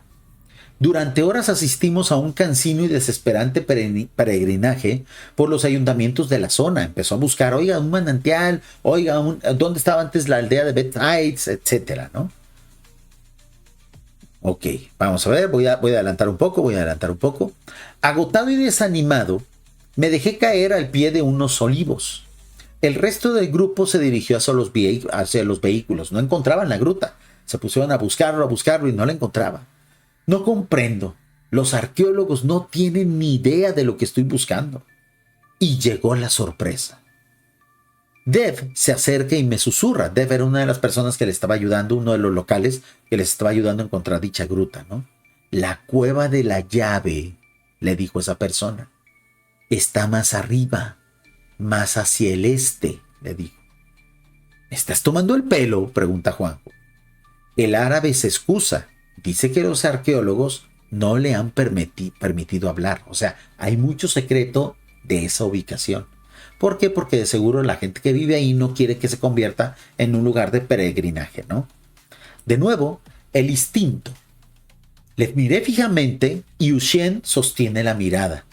Durante horas asistimos a un cansino y desesperante peregrinaje por los ayuntamientos de la zona. Empezó a buscar, oiga, un manantial, oiga, ¿dónde estaba antes la aldea de Bethsides?, etcétera, ¿no? Ok, vamos a ver, voy a adelantar un poco, Agotado y desanimado, me dejé caer al pie de unos olivos. El resto del grupo se dirigió hacia los vehículos. No encontraban la gruta. Se pusieron a buscarlo y no la encontraban. No comprendo. Los arqueólogos no tienen ni idea de lo que estoy buscando. Y llegó la sorpresa. Dev se acerca y me susurra. Dev era una de las personas que le estaba ayudando, uno de los locales que les estaba ayudando a encontrar dicha gruta, ¿no? La cueva de la llave, le dijo esa persona, está más arriba, más hacia el este, le dijo. ¿Me estás tomando el pelo?, pregunta Juanjo. El árabe se excusa. Dice que los arqueólogos no le han permitido hablar. O sea, hay mucho secreto de esa ubicación. ¿Por qué? Porque de seguro la gente que vive ahí no quiere que se convierta en un lugar de peregrinaje, ¿no? De nuevo, el instinto. Le miré fijamente y Ushien sostiene la mirada.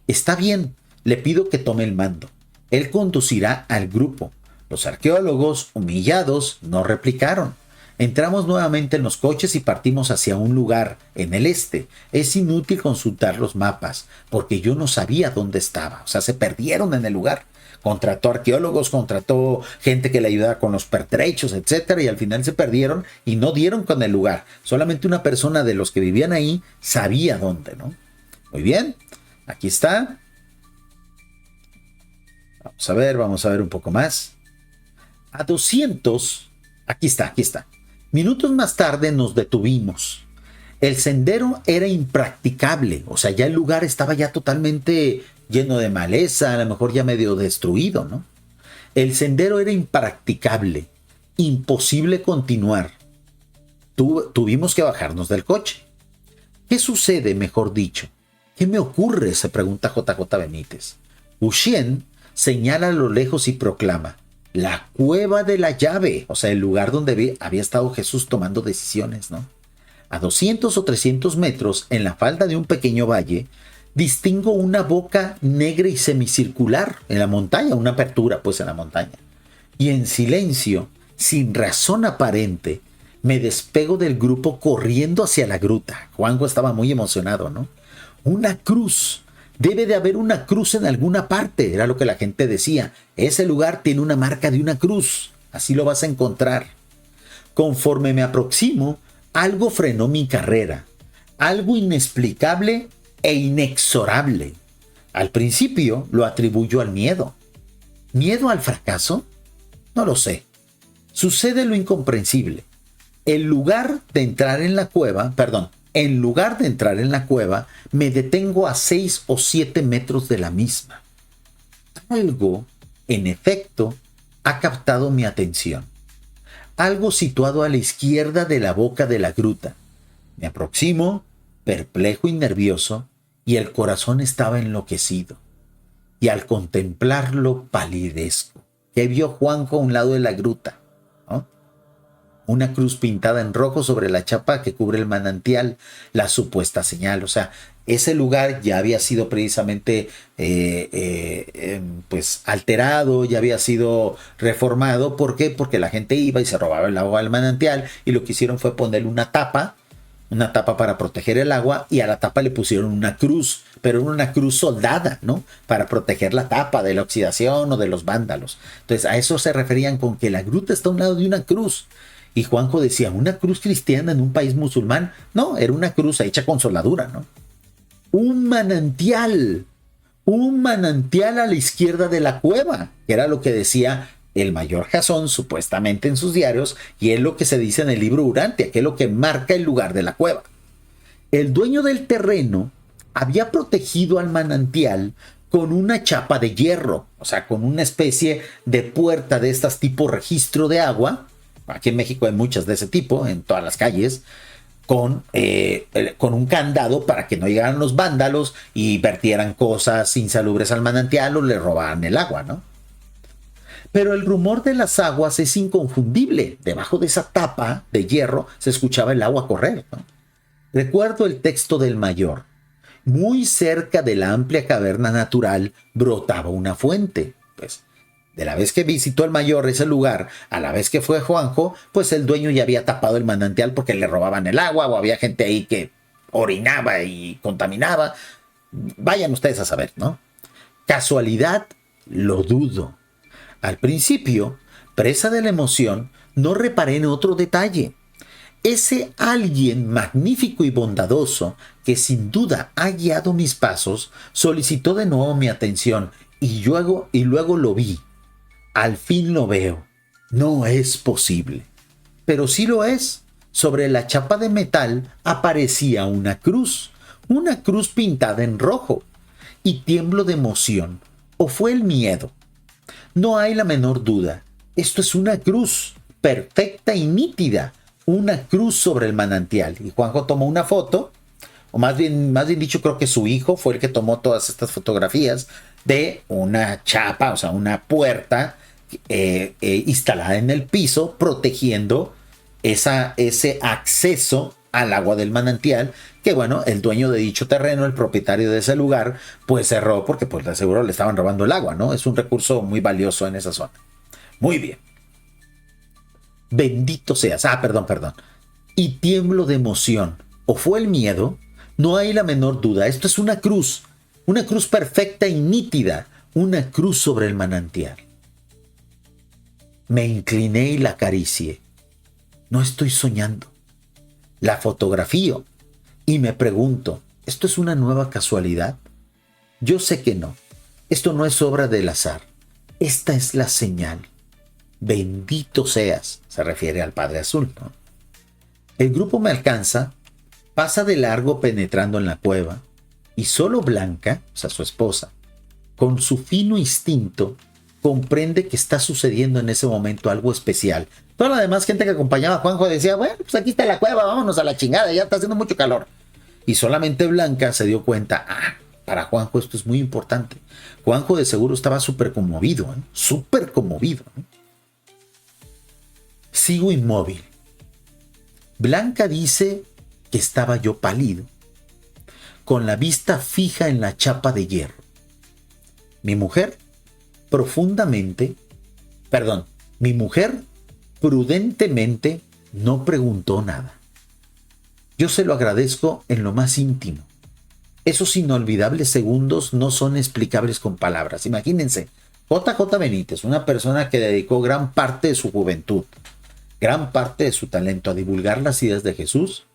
Está bien, le pido que tome el mando. Él conducirá al grupo. Los arqueólogos, humillados, no replicaron. Entramos nuevamente en los coches y partimos hacia un lugar en el este. Es inútil consultar los mapas, porque yo no sabía dónde estaba. O sea, se perdieron en el lugar. Contrató arqueólogos, contrató gente que le ayudara con los pertrechos, etcétera, y al final se perdieron y no dieron con el lugar. Solamente una persona de los que vivían ahí sabía dónde, ¿no? Muy bien, aquí está. Vamos a ver un poco más. A 200, aquí está. Minutos más tarde nos detuvimos. El sendero era impracticable, o sea, ya el lugar estaba ya totalmente lleno de maleza, a lo mejor ya medio destruido, ¿no? El sendero era impracticable, imposible continuar. Tuvimos que bajarnos del coche. ¿Qué sucede, mejor dicho? ¿Qué me ocurre?, se pregunta JJ Benítez. Ushien señala a lo lejos y proclama: la cueva de la llave, o sea, el lugar donde había estado Jesús tomando decisiones, ¿no? A 200 o 300 metros, en la falda de un pequeño valle, distingo una boca negra y semicircular en la montaña, una apertura pues en la montaña. Y en silencio, sin razón aparente, me despego del grupo corriendo hacia la gruta. Juanjo estaba muy emocionado, ¿no? Una cruz. Debe de haber una cruz en alguna parte, era lo que la gente decía. Ese lugar tiene una marca de una cruz. así lo vas a encontrar. Conforme me aproximo, algo frenó mi carrera, algo inexplicable e inexorable. Al principio lo atribuyo al miedo. ¿Miedo al fracaso? No lo sé. Sucede lo incomprensible. En lugar de entrar en la cueva, me detengo a 6 o 7 metros de la misma. Algo, en efecto, ha captado mi atención. Algo situado a la izquierda de la boca de la gruta. Me aproximo, perplejo y nervioso, y el corazón estaba enloquecido. Y al contemplarlo palidezco. ¿Qué vio Juanjo a un lado de la gruta? ¿No? Una cruz pintada en rojo sobre la chapa que cubre el manantial, la supuesta señal. O sea, ese lugar ya había sido precisamente pues alterado, ya había sido reformado. ¿Por qué? Porque la gente iba y se robaba el agua del manantial, y lo que hicieron fue ponerle una tapa para proteger el agua, y a la tapa le pusieron una cruz, pero una cruz soldada, ¿no? Para proteger la tapa de la oxidación o de los vándalos. Entonces a eso se referían con que la gruta está a un lado de una cruz. Y Juanjo decía, ¿una cruz cristiana en un país musulmán? No, era una cruz hecha con soldadura, ¿no? Un manantial a la izquierda de la cueva, que era lo que decía el mayor Jasón supuestamente en sus diarios, y es lo que se dice en el libro Urantia, que es lo que marca el lugar de la cueva. El dueño del terreno había protegido al manantial con una chapa de hierro, o sea, con una especie de puerta de estas tipo registro de agua. Aquí en México hay muchas de ese tipo, en todas las calles, con un candado para que no llegaran los vándalos y vertieran cosas insalubres al manantial o le robaran el agua, ¿no? Pero el rumor de las aguas es inconfundible. Debajo de esa tapa de hierro se escuchaba el agua correr, ¿no? Recuerdo el texto del mayor. Muy cerca de la amplia caverna natural brotaba una fuente. Pues, de la vez que visitó el mayor ese lugar, a la vez que fue Juanjo, pues el dueño ya había tapado el manantial porque le robaban el agua, o había gente ahí que orinaba y contaminaba. Vayan ustedes a saber, ¿no? Casualidad, lo dudo. Al principio, presa de la emoción, no reparé en otro detalle. Ese alguien magnífico y bondadoso, que sin duda ha guiado mis pasos, solicitó de nuevo mi atención, y luego lo vi. Al fin lo veo. No es posible. Pero sí lo es. Sobre la chapa de metal aparecía una cruz pintada en rojo. Y tiemblo de emoción. ¿O fue el miedo? No hay la menor duda. Esto es una cruz, perfecta y nítida. Una cruz sobre el manantial. Y Juanjo tomó una foto, o más bien dicho, creo que su hijo fue el que tomó todas estas fotografías de una chapa, o sea, una puerta instalada en el piso, protegiendo ese acceso al agua del manantial, que bueno, el dueño de dicho terreno, el propietario de ese lugar, pues cerró porque pues de seguro le estaban robando el agua, ¿no? Es un recurso muy valioso en esa zona. Muy bien. Bendito seas. Perdón. Y tiemblo de emoción. ¿O fue el miedo? No hay la menor duda. Esto es una cruz perfecta y nítida, una cruz sobre el manantial. Me incliné y la acaricié. No estoy soñando. La fotografío y me pregunto, ¿esto es una nueva casualidad? Yo sé que no. Esto no es obra del azar. Esta es la señal. Bendito seas, se refiere al Padre Azul, ¿no? El grupo me alcanza, pasa de largo penetrando en la cueva, y solo Blanca, o sea, su esposa, con su fino instinto, comprende que está sucediendo en ese momento algo especial. Toda la demás gente que acompañaba a Juanjo decía, bueno, pues aquí está la cueva, vámonos a la chingada, ya está haciendo mucho calor. Y solamente Blanca se dio cuenta, para Juanjo esto es muy importante. Juanjo de seguro estaba súper conmovido, súper conmovido. Sigo inmóvil. Blanca dice que estaba yo pálido, con la vista fija en la chapa de hierro. Mi mujer prudentemente no preguntó nada. Yo se lo agradezco en lo más íntimo. Esos inolvidables segundos no son explicables con palabras. Imagínense, JJ Benítez, una persona que dedicó gran parte de su juventud, gran parte de su talento a divulgar las ideas de Jesús,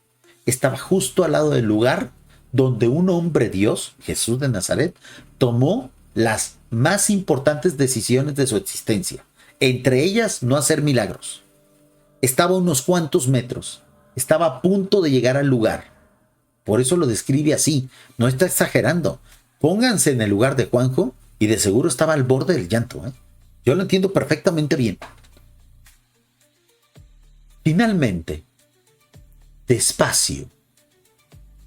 estaba justo al lado del lugar donde un hombre Dios, Jesús de Nazaret, tomó las más importantes decisiones de su existencia. Entre ellas, no hacer milagros. Estaba a unos cuantos metros. Estaba a punto de llegar al lugar. Por eso lo describe así. No está exagerando. Pónganse en el lugar de Juanjo y de seguro estaba al borde del llanto. Yo lo entiendo perfectamente bien. Finalmente, despacio,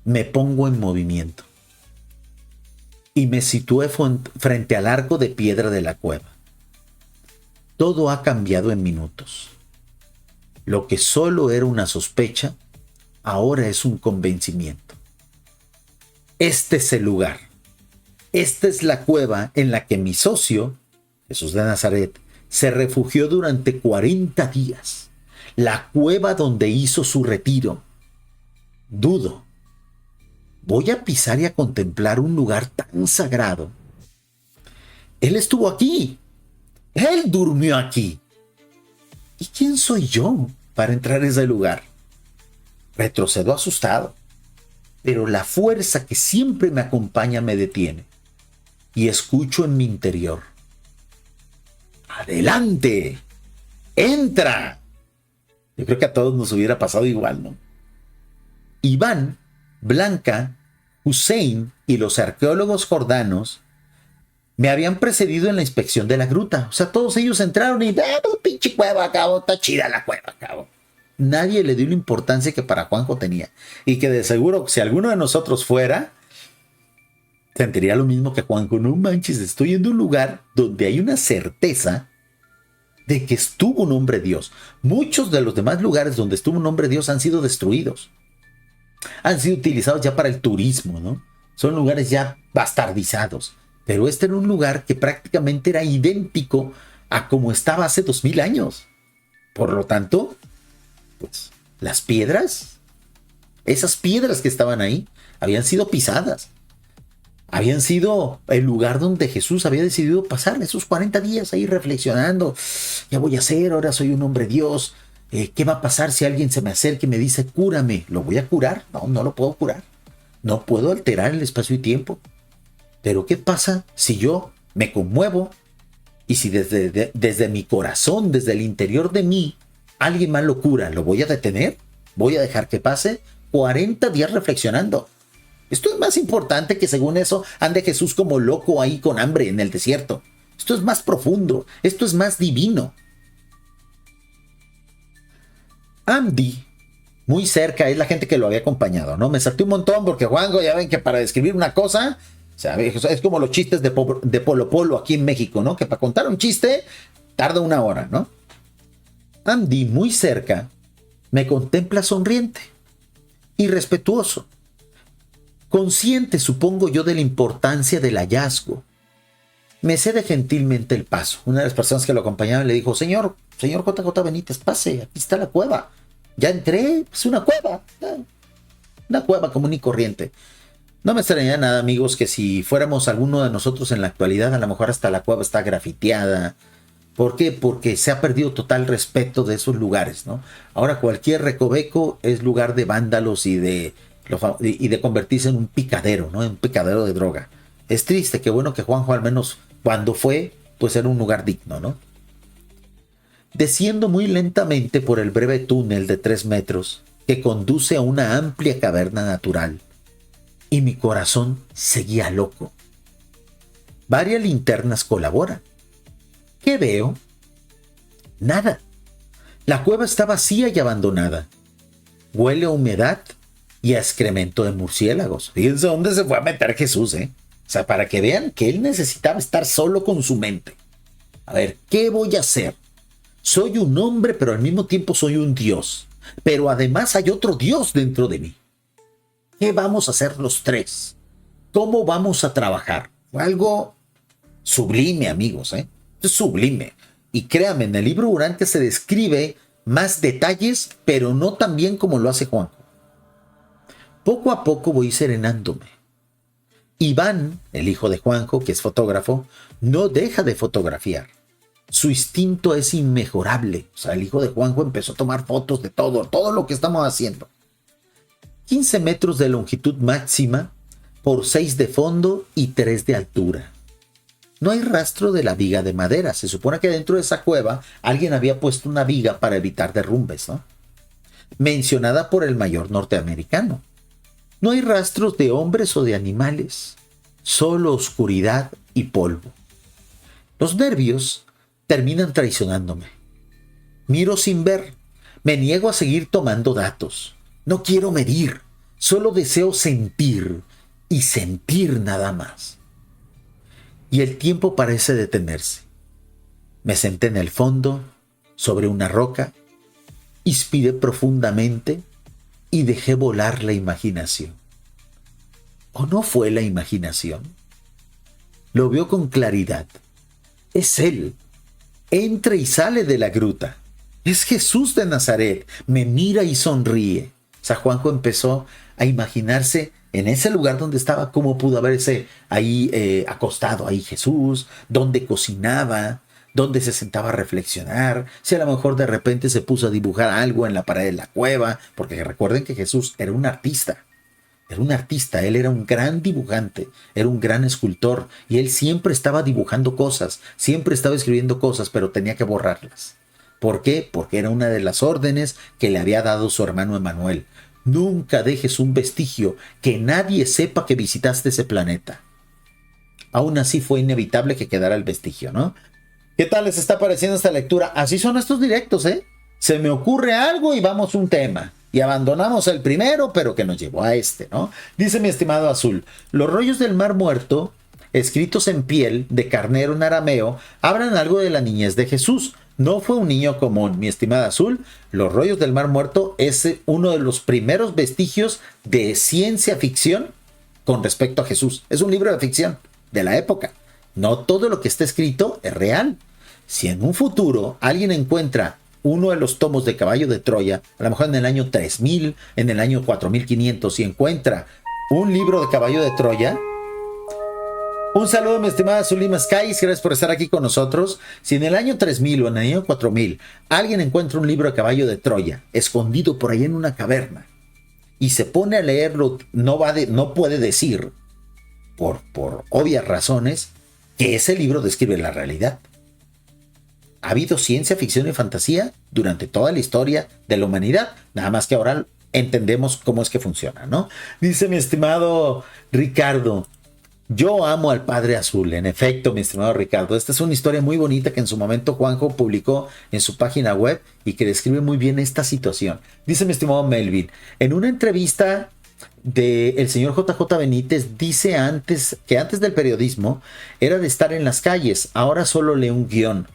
me pongo en movimiento y me situé frente al arco de piedra de la cueva. Todo ha cambiado en minutos. Lo que solo era una sospecha, ahora es un convencimiento. Este es el lugar. Esta es la cueva en la que mi socio, Jesús de Nazaret, se refugió durante 40 días. La cueva donde hizo su retiro. Dudo. Voy a pisar y a contemplar un lugar tan sagrado. Él estuvo aquí. Él durmió aquí. ¿Y quién soy yo para entrar a ese lugar? Retrocedo asustado, pero la fuerza que siempre me acompaña me detiene y escucho en mi interior: ¡adelante! ¡Entra! Yo creo que a todos nos hubiera pasado igual, ¿no? Iván, Blanca, Hussein y los arqueólogos jordanos me habían precedido en la inspección de la gruta. O sea, todos ellos entraron y pinche cueva, cabo, está chida la cueva, cabo. Nadie le dio la importancia que para Juanjo tenía. Y que de seguro, si alguno de nosotros fuera, sentiría lo mismo que Juanjo. No manches, estoy en un lugar donde hay una certeza de que estuvo un hombre Dios. Muchos de los demás lugares donde estuvo un hombre Dios han sido destruidos. Han sido utilizados ya para el turismo, ¿no? Son lugares ya bastardizados. Pero este era un lugar que prácticamente era idéntico a como estaba hace 2000 años. Por lo tanto, pues, las piedras, esas piedras que estaban ahí, habían sido pisadas. Habían sido el lugar donde Jesús había decidido pasar esos 40 días ahí reflexionando. ¿Qué voy a hacer? Ahora soy un hombre Dios. ¿Qué va a pasar si alguien se me acerca y me dice, cúrame? ¿Lo voy a curar? No, no lo puedo curar. No puedo alterar el espacio y tiempo. Pero ¿qué pasa si yo me conmuevo y si desde mi corazón, desde el interior de mí, alguien más lo cura? ¿Lo voy a detener? ¿Voy a dejar que pase 40 días reflexionando? Esto es más importante que según eso ande Jesús como loco ahí con hambre en el desierto. Esto es más profundo, esto es más divino. Andy, muy cerca, es la gente que lo había acompañado, ¿no? Me salté un montón porque Juanjo, ya ven que para describir una cosa, o sea, es como los chistes de Polo Polo aquí en México, ¿no? Que para contar un chiste tarda 1 hora, ¿no? Andy, muy cerca, me contempla sonriente y respetuoso. Consciente, supongo yo, de la importancia del hallazgo. Me cede gentilmente el paso. Una de las personas que lo acompañaban le dijo, señor JJ Benítez, pase, aquí está la cueva. Ya entré, es una cueva común y corriente. No me extrañaría nada, amigos, que si fuéramos alguno de nosotros en la actualidad, a lo mejor hasta la cueva está grafiteada. ¿Por qué? Porque se ha perdido total respeto de esos lugares, ¿no? Ahora cualquier recoveco es lugar de vándalos y de convertirse en un picadero, ¿no? En un picadero de droga. Es triste, qué bueno que Juanjo al menos cuando fue, pues era un lugar digno, ¿no? Desciendo muy lentamente por el breve túnel de 3 metros que conduce a una amplia caverna natural. Y mi corazón seguía loco. Varias linternas colaboran. ¿Qué veo? Nada. La cueva está vacía y abandonada. Huele a humedad y a excremento de murciélagos. Fíjense dónde se fue a meter Jesús, ¿eh? O sea, para que vean que él necesitaba estar solo con su mente. A ver, ¿qué voy a hacer? Soy un hombre, pero al mismo tiempo soy un Dios. Pero además hay otro Dios dentro de mí. ¿Qué vamos a hacer los tres? ¿Cómo vamos a trabajar? Fue algo sublime, amigos, ¿eh? Es sublime. Y créanme, en el libro Urantia se describe más detalles, pero no tan bien como lo hace Juanjo. Poco a poco voy serenándome. Iván, el hijo de Juanjo, que es fotógrafo, no deja de fotografiar. Su instinto es inmejorable. O sea, el hijo de Juanjo empezó a tomar fotos de todo lo que estamos haciendo. 15 metros de longitud máxima por 6 de fondo y 3 de altura. No hay rastro de la viga de madera. Se supone que dentro de esa cueva alguien había puesto una viga para evitar derrumbes, ¿no? Mencionada por el mayor norteamericano. No hay rastros de hombres o de animales, solo oscuridad y polvo. Los nervios terminan traicionándome. Miro sin ver, me niego a seguir tomando datos. No quiero medir, solo deseo sentir y sentir nada más. Y el tiempo parece detenerse. Me senté en el fondo, sobre una roca, inspiré profundamente y dejé volar la imaginación. ¿O no fue la imaginación? Lo veo con claridad. Es Él. Entra y sale de la gruta. Es Jesús de Nazaret. Me mira y sonríe. O sea, Juanjo empezó a imaginarse en ese lugar donde estaba, cómo pudo haberse ahí acostado ahí Jesús, donde cocinaba, donde se sentaba a reflexionar, si a lo mejor de repente se puso a dibujar algo en la pared de la cueva, porque recuerden que Jesús era un artista, él era un gran dibujante, era un gran escultor, y él siempre estaba dibujando cosas, siempre estaba escribiendo cosas, pero tenía que borrarlas. ¿Por qué? Porque era una de las órdenes que le había dado su hermano Emanuel. Nunca dejes un vestigio, que nadie sepa que visitaste ese planeta. Aún así fue inevitable que quedara el vestigio, ¿no? ¿Qué tal les está pareciendo esta lectura? Así son estos directos, ¿eh? Se me ocurre algo y vamos a un tema. Y abandonamos el primero, pero que nos llevó a este, ¿no? Dice mi estimado Azul, los rollos del Mar Muerto, escritos en piel de carnero en arameo, hablan algo de la niñez de Jesús. No fue un niño común, mi estimada Azul. Los rollos del Mar Muerto es uno de los primeros vestigios de ciencia ficción con respecto a Jesús. Es un libro de ficción de la época. No todo lo que está escrito es real. Si en un futuro alguien encuentra uno de los tomos de Caballo de Troya, a lo mejor en el año 3000, en el año 4500, y encuentra un libro de Caballo de Troya, un saludo, mi estimada Zulima Skies, gracias por estar aquí con nosotros. Si en el año 3000 o en el año 4000 alguien encuentra un libro de Caballo de Troya escondido por ahí en una caverna y se pone a leerlo, no puede decir, por obvias razones, que ese libro describe la realidad. Ha habido ciencia ficción y fantasía durante toda la historia de la humanidad, nada más que ahora entendemos cómo es que funciona, ¿no? Dice mi estimado Ricardo, yo amo al Padre Azul. En efecto, mi estimado Ricardo, esta es una historia muy bonita que en su momento Juanjo publicó en su página web y que describe muy bien esta situación. Dice mi estimado Melvin, en una entrevista del señor JJ Benítez, dice que antes del periodismo era de estar en las calles, ahora solo lee un guión.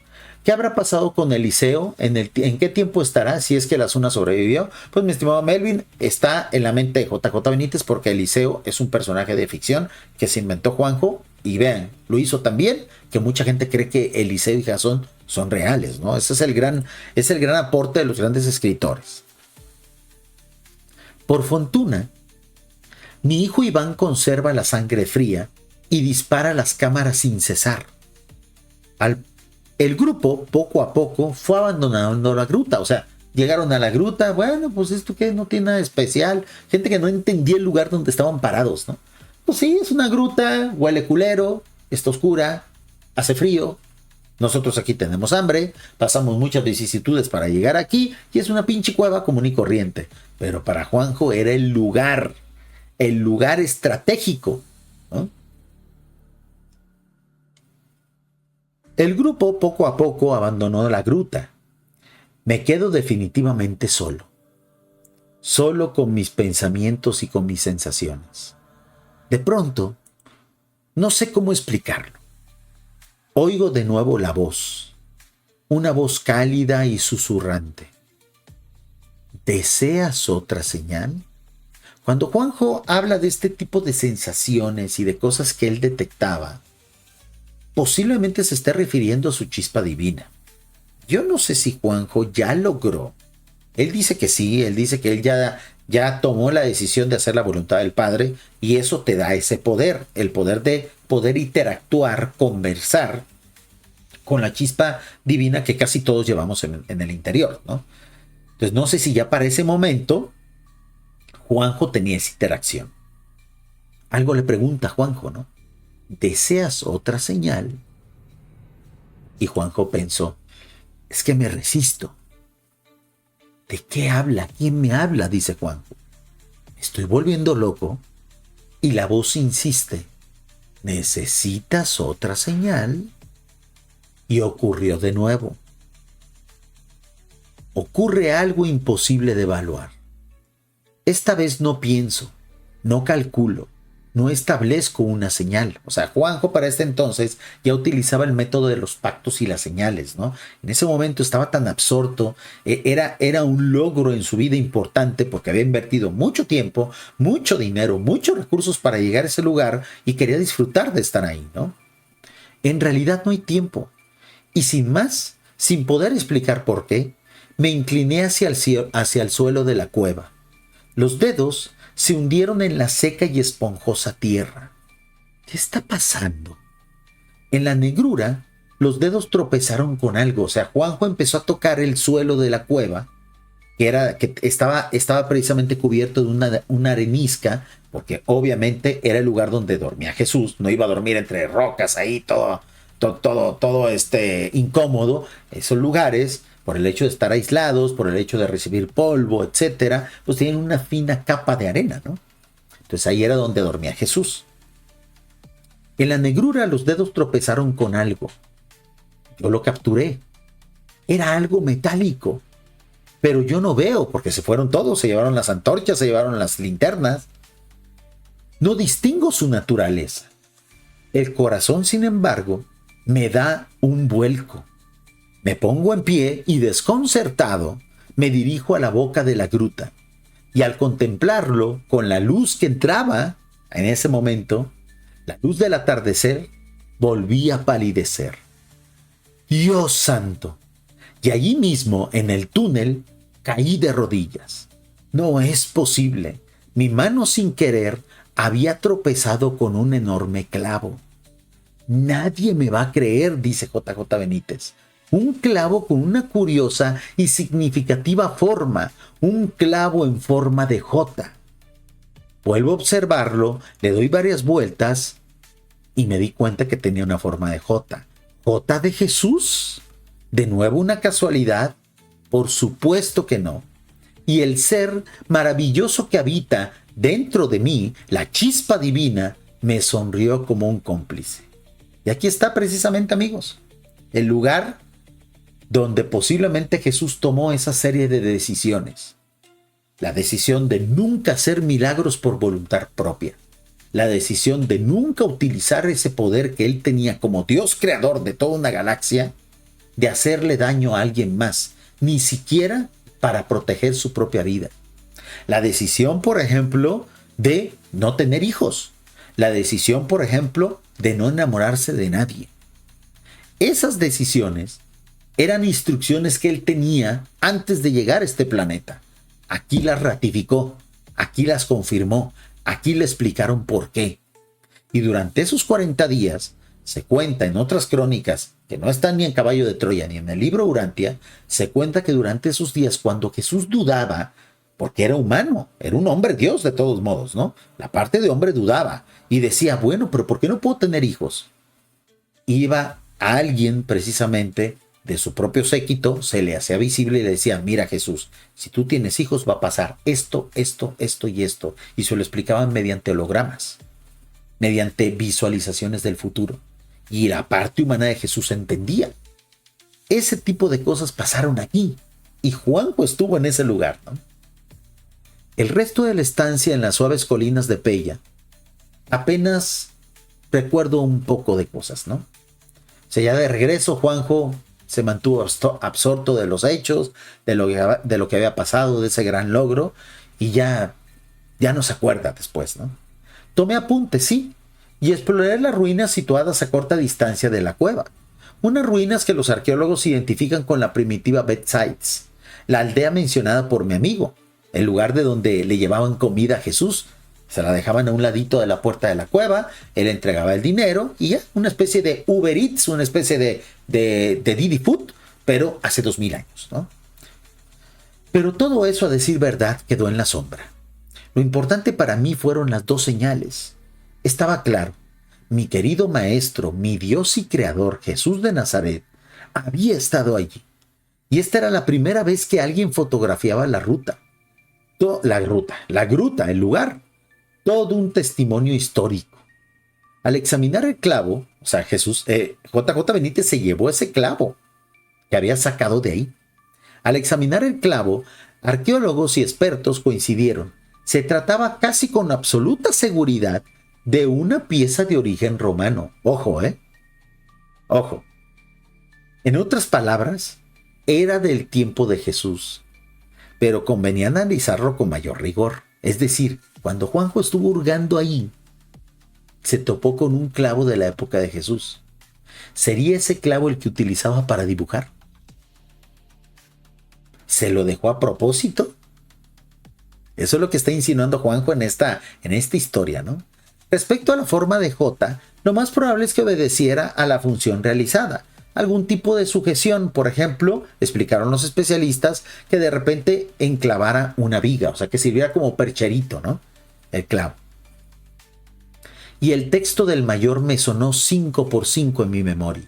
¿Qué habrá pasado con Eliseo? ¿En qué tiempo estará? Si es que la Zuna sobrevivió. Pues mi estimado Melvin, está en la mente de JJ Benítez porque Eliseo es un personaje de ficción que se inventó Juanjo. Y vean, lo hizo tan bien que mucha gente cree que Eliseo y Jasón son reales, ¿no? Ese es el gran aporte de los grandes escritores. Por fortuna, mi hijo Iván conserva la sangre fría y dispara las cámaras sin cesar. El grupo, poco a poco, fue abandonando la gruta. O sea, llegaron a la gruta, bueno, pues esto que no tiene nada especial. Gente que no entendía el lugar donde estaban parados, ¿no? Pues sí, es una gruta, huele culero, está oscura, hace frío. Nosotros aquí tenemos hambre, pasamos muchas vicisitudes para llegar aquí y es una pinche cueva común y corriente. Pero para Juanjo era el lugar estratégico, ¿no? El grupo poco a poco abandonó la gruta. Me quedo definitivamente solo con mis pensamientos y con mis sensaciones. De pronto, no sé cómo explicarlo. Oigo de nuevo la voz, una voz cálida y susurrante. ¿Deseas otra señal? Cuando Juanjo habla de este tipo de sensaciones y de cosas que él detectaba, posiblemente se esté refiriendo a su chispa divina. Yo no sé si Juanjo ya logró. Él dice que sí, él dice que él ya ya tomó la decisión de hacer la voluntad del Padre y eso te da ese poder, el poder de poder interactuar, conversar con la chispa divina que casi todos llevamos en el interior, ¿no? Entonces no sé si ya para ese momento Juanjo tenía esa interacción. Algo le pregunta a Juanjo, ¿no? ¿Deseas otra señal? Y Juanjo pensó, es que me resisto. ¿De qué habla? ¿Quién me habla? Dice Juanjo. Me estoy volviendo loco. Y la voz insiste, ¿necesitas otra señal? Y ocurrió de nuevo. Ocurre algo imposible de evaluar. Esta vez no pienso, no calculo, no establezco una señal. O sea, Juanjo para este entonces ya utilizaba el método de los pactos y las señales, ¿no? En ese momento estaba tan absorto, era un logro en su vida importante porque había invertido mucho tiempo, mucho dinero, muchos recursos para llegar a ese lugar y quería disfrutar de estar ahí, ¿no? En realidad no hay tiempo. Y sin más, sin poder explicar por qué, me incliné hacia el suelo de la cueva. Los dedos se hundieron en la seca y esponjosa tierra. ¿Qué está pasando? En la negrura, los dedos tropezaron con algo. O sea, Juanjo empezó a tocar el suelo de la cueva, que estaba precisamente cubierto de una arenisca, porque obviamente era el lugar donde dormía Jesús. No iba a dormir entre rocas ahí, todo incómodo. Esos lugares, por el hecho de estar aislados, por el hecho de recibir polvo, etcétera, pues tienen una fina capa de arena, ¿no? Entonces ahí era donde dormía Jesús. En la negrura los dedos tropezaron con algo. Yo lo capturé. Era algo metálico. Pero yo no veo, porque se fueron todos, se llevaron las antorchas, se llevaron las linternas. No distingo su naturaleza. El corazón, sin embargo, me da un vuelco. Me pongo en pie y desconcertado me dirijo a la boca de la gruta. Y al contemplarlo con la luz que entraba en ese momento, la luz del atardecer, volví a palidecer. ¡Dios santo! Y allí mismo, en el túnel, caí de rodillas. No es posible. Mi mano sin querer había tropezado con un enorme clavo. Nadie me va a creer, dice JJ Benítez. Un clavo con una curiosa y significativa forma, un clavo en forma de J. Vuelvo a observarlo, le doy varias vueltas y me di cuenta que tenía una forma de J. ¿J de Jesús? ¿De nuevo una casualidad? Por supuesto que no. Y el ser maravilloso que habita dentro de mí, la chispa divina, me sonrió como un cómplice. Y aquí está precisamente, amigos, el lugar donde posiblemente Jesús tomó esa serie de decisiones. La decisión de nunca hacer milagros por voluntad propia. La decisión de nunca utilizar ese poder que él tenía como Dios creador de toda una galaxia, de hacerle daño a alguien más, ni siquiera para proteger su propia vida. La decisión, por ejemplo, de no tener hijos. La decisión, por ejemplo, de no enamorarse de nadie. Esas decisiones eran instrucciones que él tenía antes de llegar a este planeta. Aquí las ratificó, aquí las confirmó, aquí le explicaron por qué. Y durante esos 40 días, se cuenta en otras crónicas, que no están ni en Caballo de Troya ni en el libro Urantia, se cuenta que durante esos días, cuando Jesús dudaba, porque era humano, era un hombre Dios de todos modos, ¿no? La parte de hombre dudaba y decía, bueno, pero ¿por qué no puedo tener hijos? Iba a alguien precisamente de su propio séquito, se le hacía visible y le decía, mira Jesús, si tú tienes hijos va a pasar esto, esto, esto y esto. Y se lo explicaban mediante hologramas, mediante visualizaciones del futuro. Y la parte humana de Jesús entendía. Ese tipo de cosas pasaron aquí. Y Juanjo estuvo en ese lugar, ¿no? El resto de la estancia en las suaves colinas de Pella, apenas recuerdo un poco de cosas, ¿no? O sea, ya de regreso Juanjo se mantuvo absorto de los hechos, de lo que había pasado, de ese gran logro, y ya no se acuerda después, ¿no? Tomé apuntes, sí, y exploré las ruinas situadas a corta distancia de la cueva. Unas ruinas que los arqueólogos identifican con la primitiva Bethsides, la aldea mencionada por mi amigo, el lugar de donde le llevaban comida a Jesús. Se la dejaban a un ladito de la puerta de la cueva, él entregaba el dinero y ya, una especie de Uber Eats, una especie de Didi Food, pero hace 2000 años, ¿no? Pero todo eso, a decir verdad, quedó en la sombra. Lo importante para mí fueron las dos señales. Estaba claro, mi querido maestro, mi Dios y creador, Jesús de Nazaret, había estado allí. Y esta era la primera vez que alguien fotografiaba la ruta. La gruta, el lugar. Todo un testimonio histórico. Al examinar el clavo, o sea, JJ Benítez se llevó ese clavo que había sacado de ahí. Al examinar el clavo, arqueólogos y expertos coincidieron. Se trataba casi con absoluta seguridad de una pieza de origen romano. Ojo, Ojo. En otras palabras, era del tiempo de Jesús, pero convenía analizarlo con mayor rigor. Es decir, cuando Juanjo estuvo hurgando ahí, se topó con un clavo de la época de Jesús. ¿Sería ese clavo el que utilizaba para dibujar? ¿Se lo dejó a propósito? Eso es lo que está insinuando Juanjo en esta historia, ¿no? Respecto a la forma de J, lo más probable es que obedeciera a la función realizada. Algún tipo de sujeción, por ejemplo, explicaron los especialistas, que de repente enclavara una viga, o sea, que sirviera como percherito, ¿no? El clavo. Y el texto del mayor me sonó 5 por 5 en mi memoria,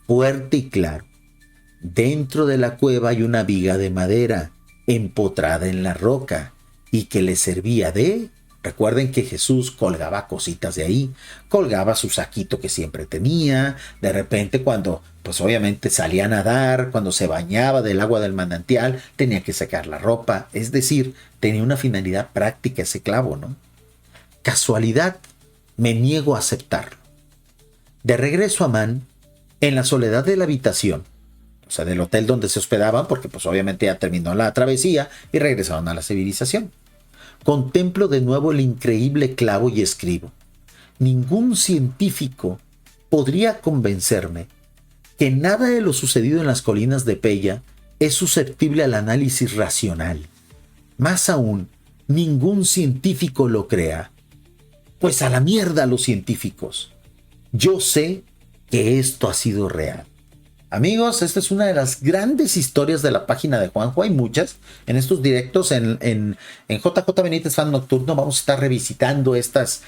fuerte y claro. Dentro de la cueva hay una viga de madera, empotrada en la roca, y que le servía de... Recuerden que Jesús colgaba cositas de ahí, colgaba su saquito que siempre tenía, de repente cuando, pues obviamente salía a nadar, cuando se bañaba del agua del manantial, tenía que sacar la ropa, es decir, tenía una finalidad práctica ese clavo, ¿no? Casualidad, me niego a aceptarlo. De regreso a Amán, en la soledad de la habitación, o sea, del hotel donde se hospedaban, porque pues obviamente ya terminó la travesía y regresaron a la civilización. Contemplo de nuevo el increíble clavo y escribo. Ningún científico podría convencerme que nada de lo sucedido en las colinas de Pella es susceptible al análisis racional. Más aún, ningún científico lo crea. Pues a la mierda los científicos. Yo sé que esto ha sido real. Amigos, esta es una de las grandes historias de la página de Juanjo. Hay muchas. En estos directos en JJ Benítez Fan Nocturno vamos a estar revisitando estas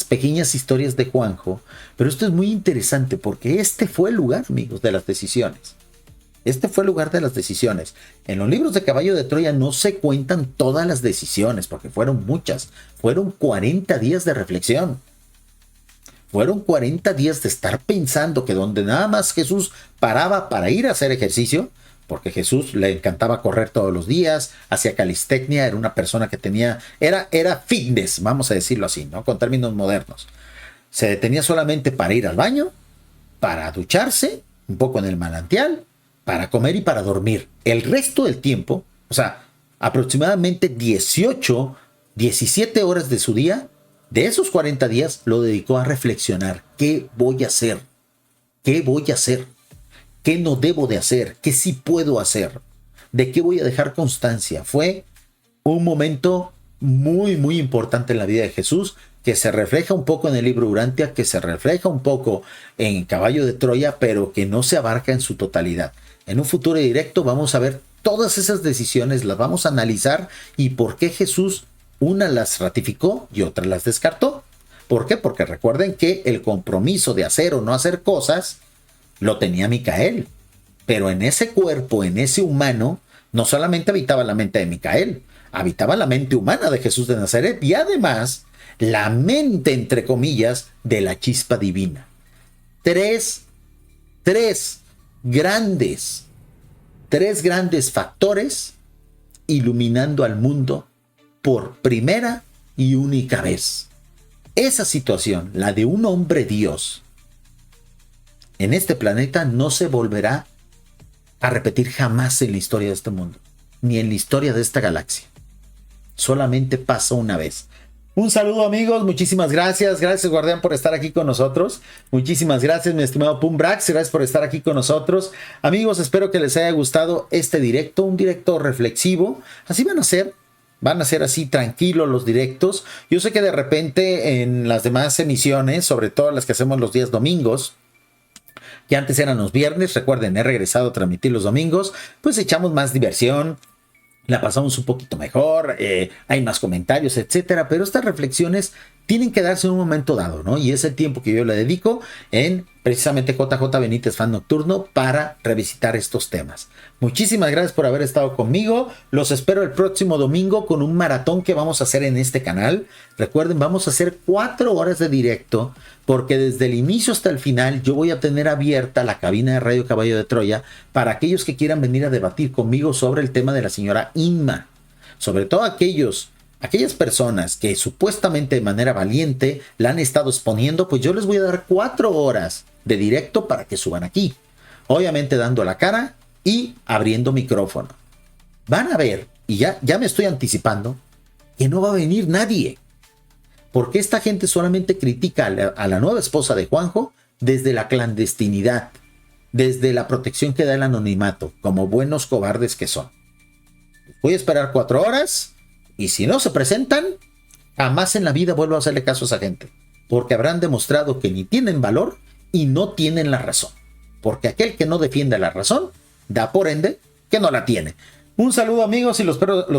pequeñas historias de Juanjo. Pero esto es muy interesante porque este fue el lugar, amigos, de las decisiones. Este fue el lugar de las decisiones. En los libros de Caballo de Troya no se cuentan todas las decisiones porque fueron muchas. Fueron 40 días de reflexión. Fueron 40 días de estar pensando que donde nada más Jesús paraba para ir a hacer ejercicio, porque Jesús le encantaba correr todos los días, hacía calistecnia, era una persona que era fitness, vamos a decirlo así, ¿no? Con términos modernos. Se detenía solamente para ir al baño, para ducharse, un poco en el manantial, para comer y para dormir. El resto del tiempo, o sea, aproximadamente 17 horas de su día, de esos 40 días lo dedicó a reflexionar. ¿Qué voy a hacer? ¿Qué voy a hacer? ¿Qué no debo de hacer? ¿Qué sí puedo hacer? ¿De qué voy a dejar constancia? Fue un momento muy, muy importante en la vida de Jesús, que se refleja un poco en el libro Urantia, que se refleja un poco en Caballo de Troya, pero que no se abarca en su totalidad. En un futuro directo vamos a ver todas esas decisiones, las vamos a analizar y por qué Jesús una las ratificó y otra las descartó. ¿Por qué? Porque recuerden que el compromiso de hacer o no hacer cosas lo tenía Micael. Pero en ese cuerpo, en ese humano, no solamente habitaba la mente de Micael, habitaba la mente humana de Jesús de Nazaret y además la mente, entre comillas, de la chispa divina. Tres grandes factores iluminando al mundo por primera y única vez. Esa situación, la de un hombre Dios, en este planeta no se volverá a repetir jamás en la historia de este mundo, ni en la historia de esta galaxia. Solamente pasó una vez. Un saludo, amigos, muchísimas gracias. Gracias, Guardián, por estar aquí con nosotros. Muchísimas gracias, mi estimado Pumbrax. Gracias por estar aquí con nosotros. Amigos, espero que les haya gustado este directo, un directo reflexivo. Así van a ser Van a ser así tranquilos los directos. Yo sé que de repente en las demás emisiones, sobre todo las que hacemos los días domingos, que antes eran los viernes, recuerden, he regresado a transmitir los domingos, pues echamos más diversión, la pasamos un poquito mejor, hay más comentarios, etcétera, pero estas reflexiones tienen que darse en un momento dado, ¿no? Y es el tiempo que yo le dedico en precisamente JJ Benítez Fan Nocturno para revisitar estos temas. Muchísimas gracias por haber estado conmigo. Los espero el próximo domingo con un maratón que vamos a hacer en este canal. Recuerden, vamos a hacer 4 horas de directo, porque desde el inicio hasta el final yo voy a tener abierta la cabina de Radio Caballo de Troya para aquellos que quieran venir a debatir conmigo sobre el tema de la señora Inma. Sobre todo aquellas personas que supuestamente de manera valiente la han estado exponiendo, pues yo les voy a dar 4 horas de directo para que suban aquí. Obviamente dando la cara y abriendo micrófono. Van a ver, y ya me estoy anticipando, que no va a venir nadie. Porque esta gente solamente critica a la nueva esposa de Juanjo desde la clandestinidad, desde la protección que da el anonimato, como buenos cobardes que son. Voy a esperar 4 horas, y si no se presentan, jamás en la vida vuelvo a hacerle caso a esa gente, porque habrán demostrado que ni tienen valor y no tienen la razón. Porque aquel que no defiende la razón, da por ende que no la tiene. Un saludo, amigos, y los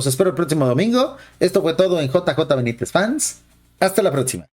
espero el próximo domingo. Esto fue todo en JJ Benítez Fans. Hasta la próxima.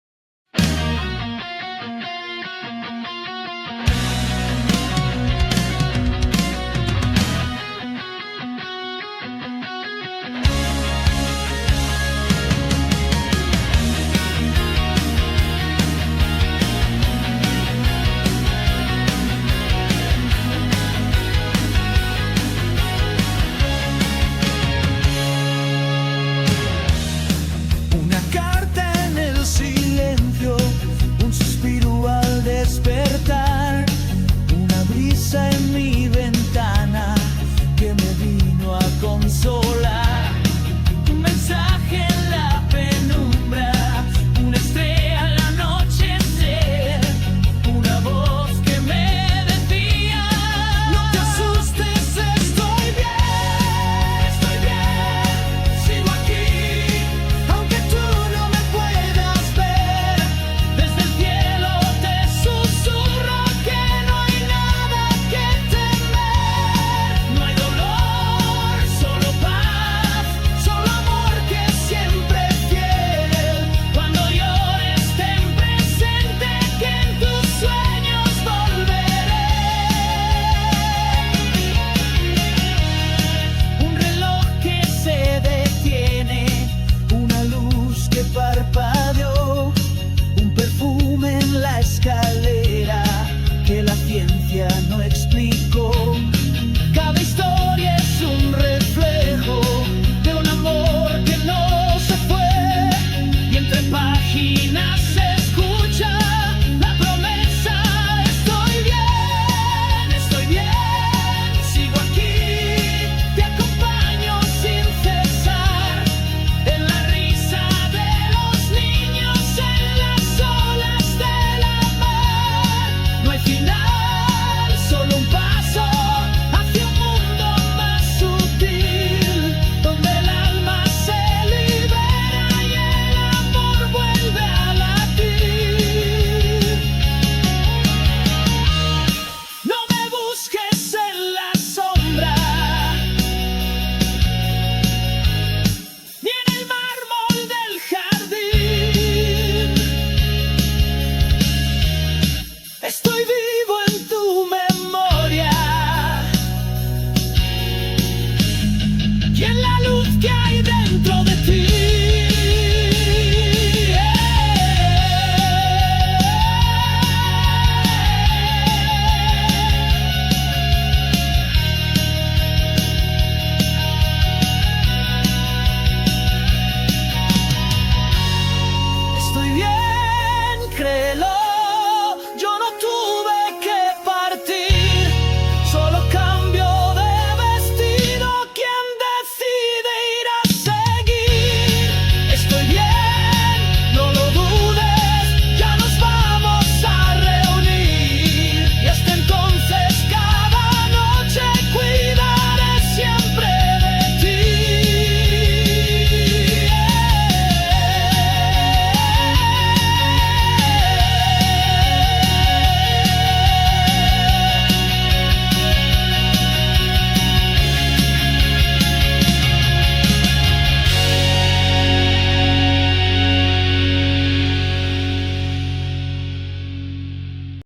Final.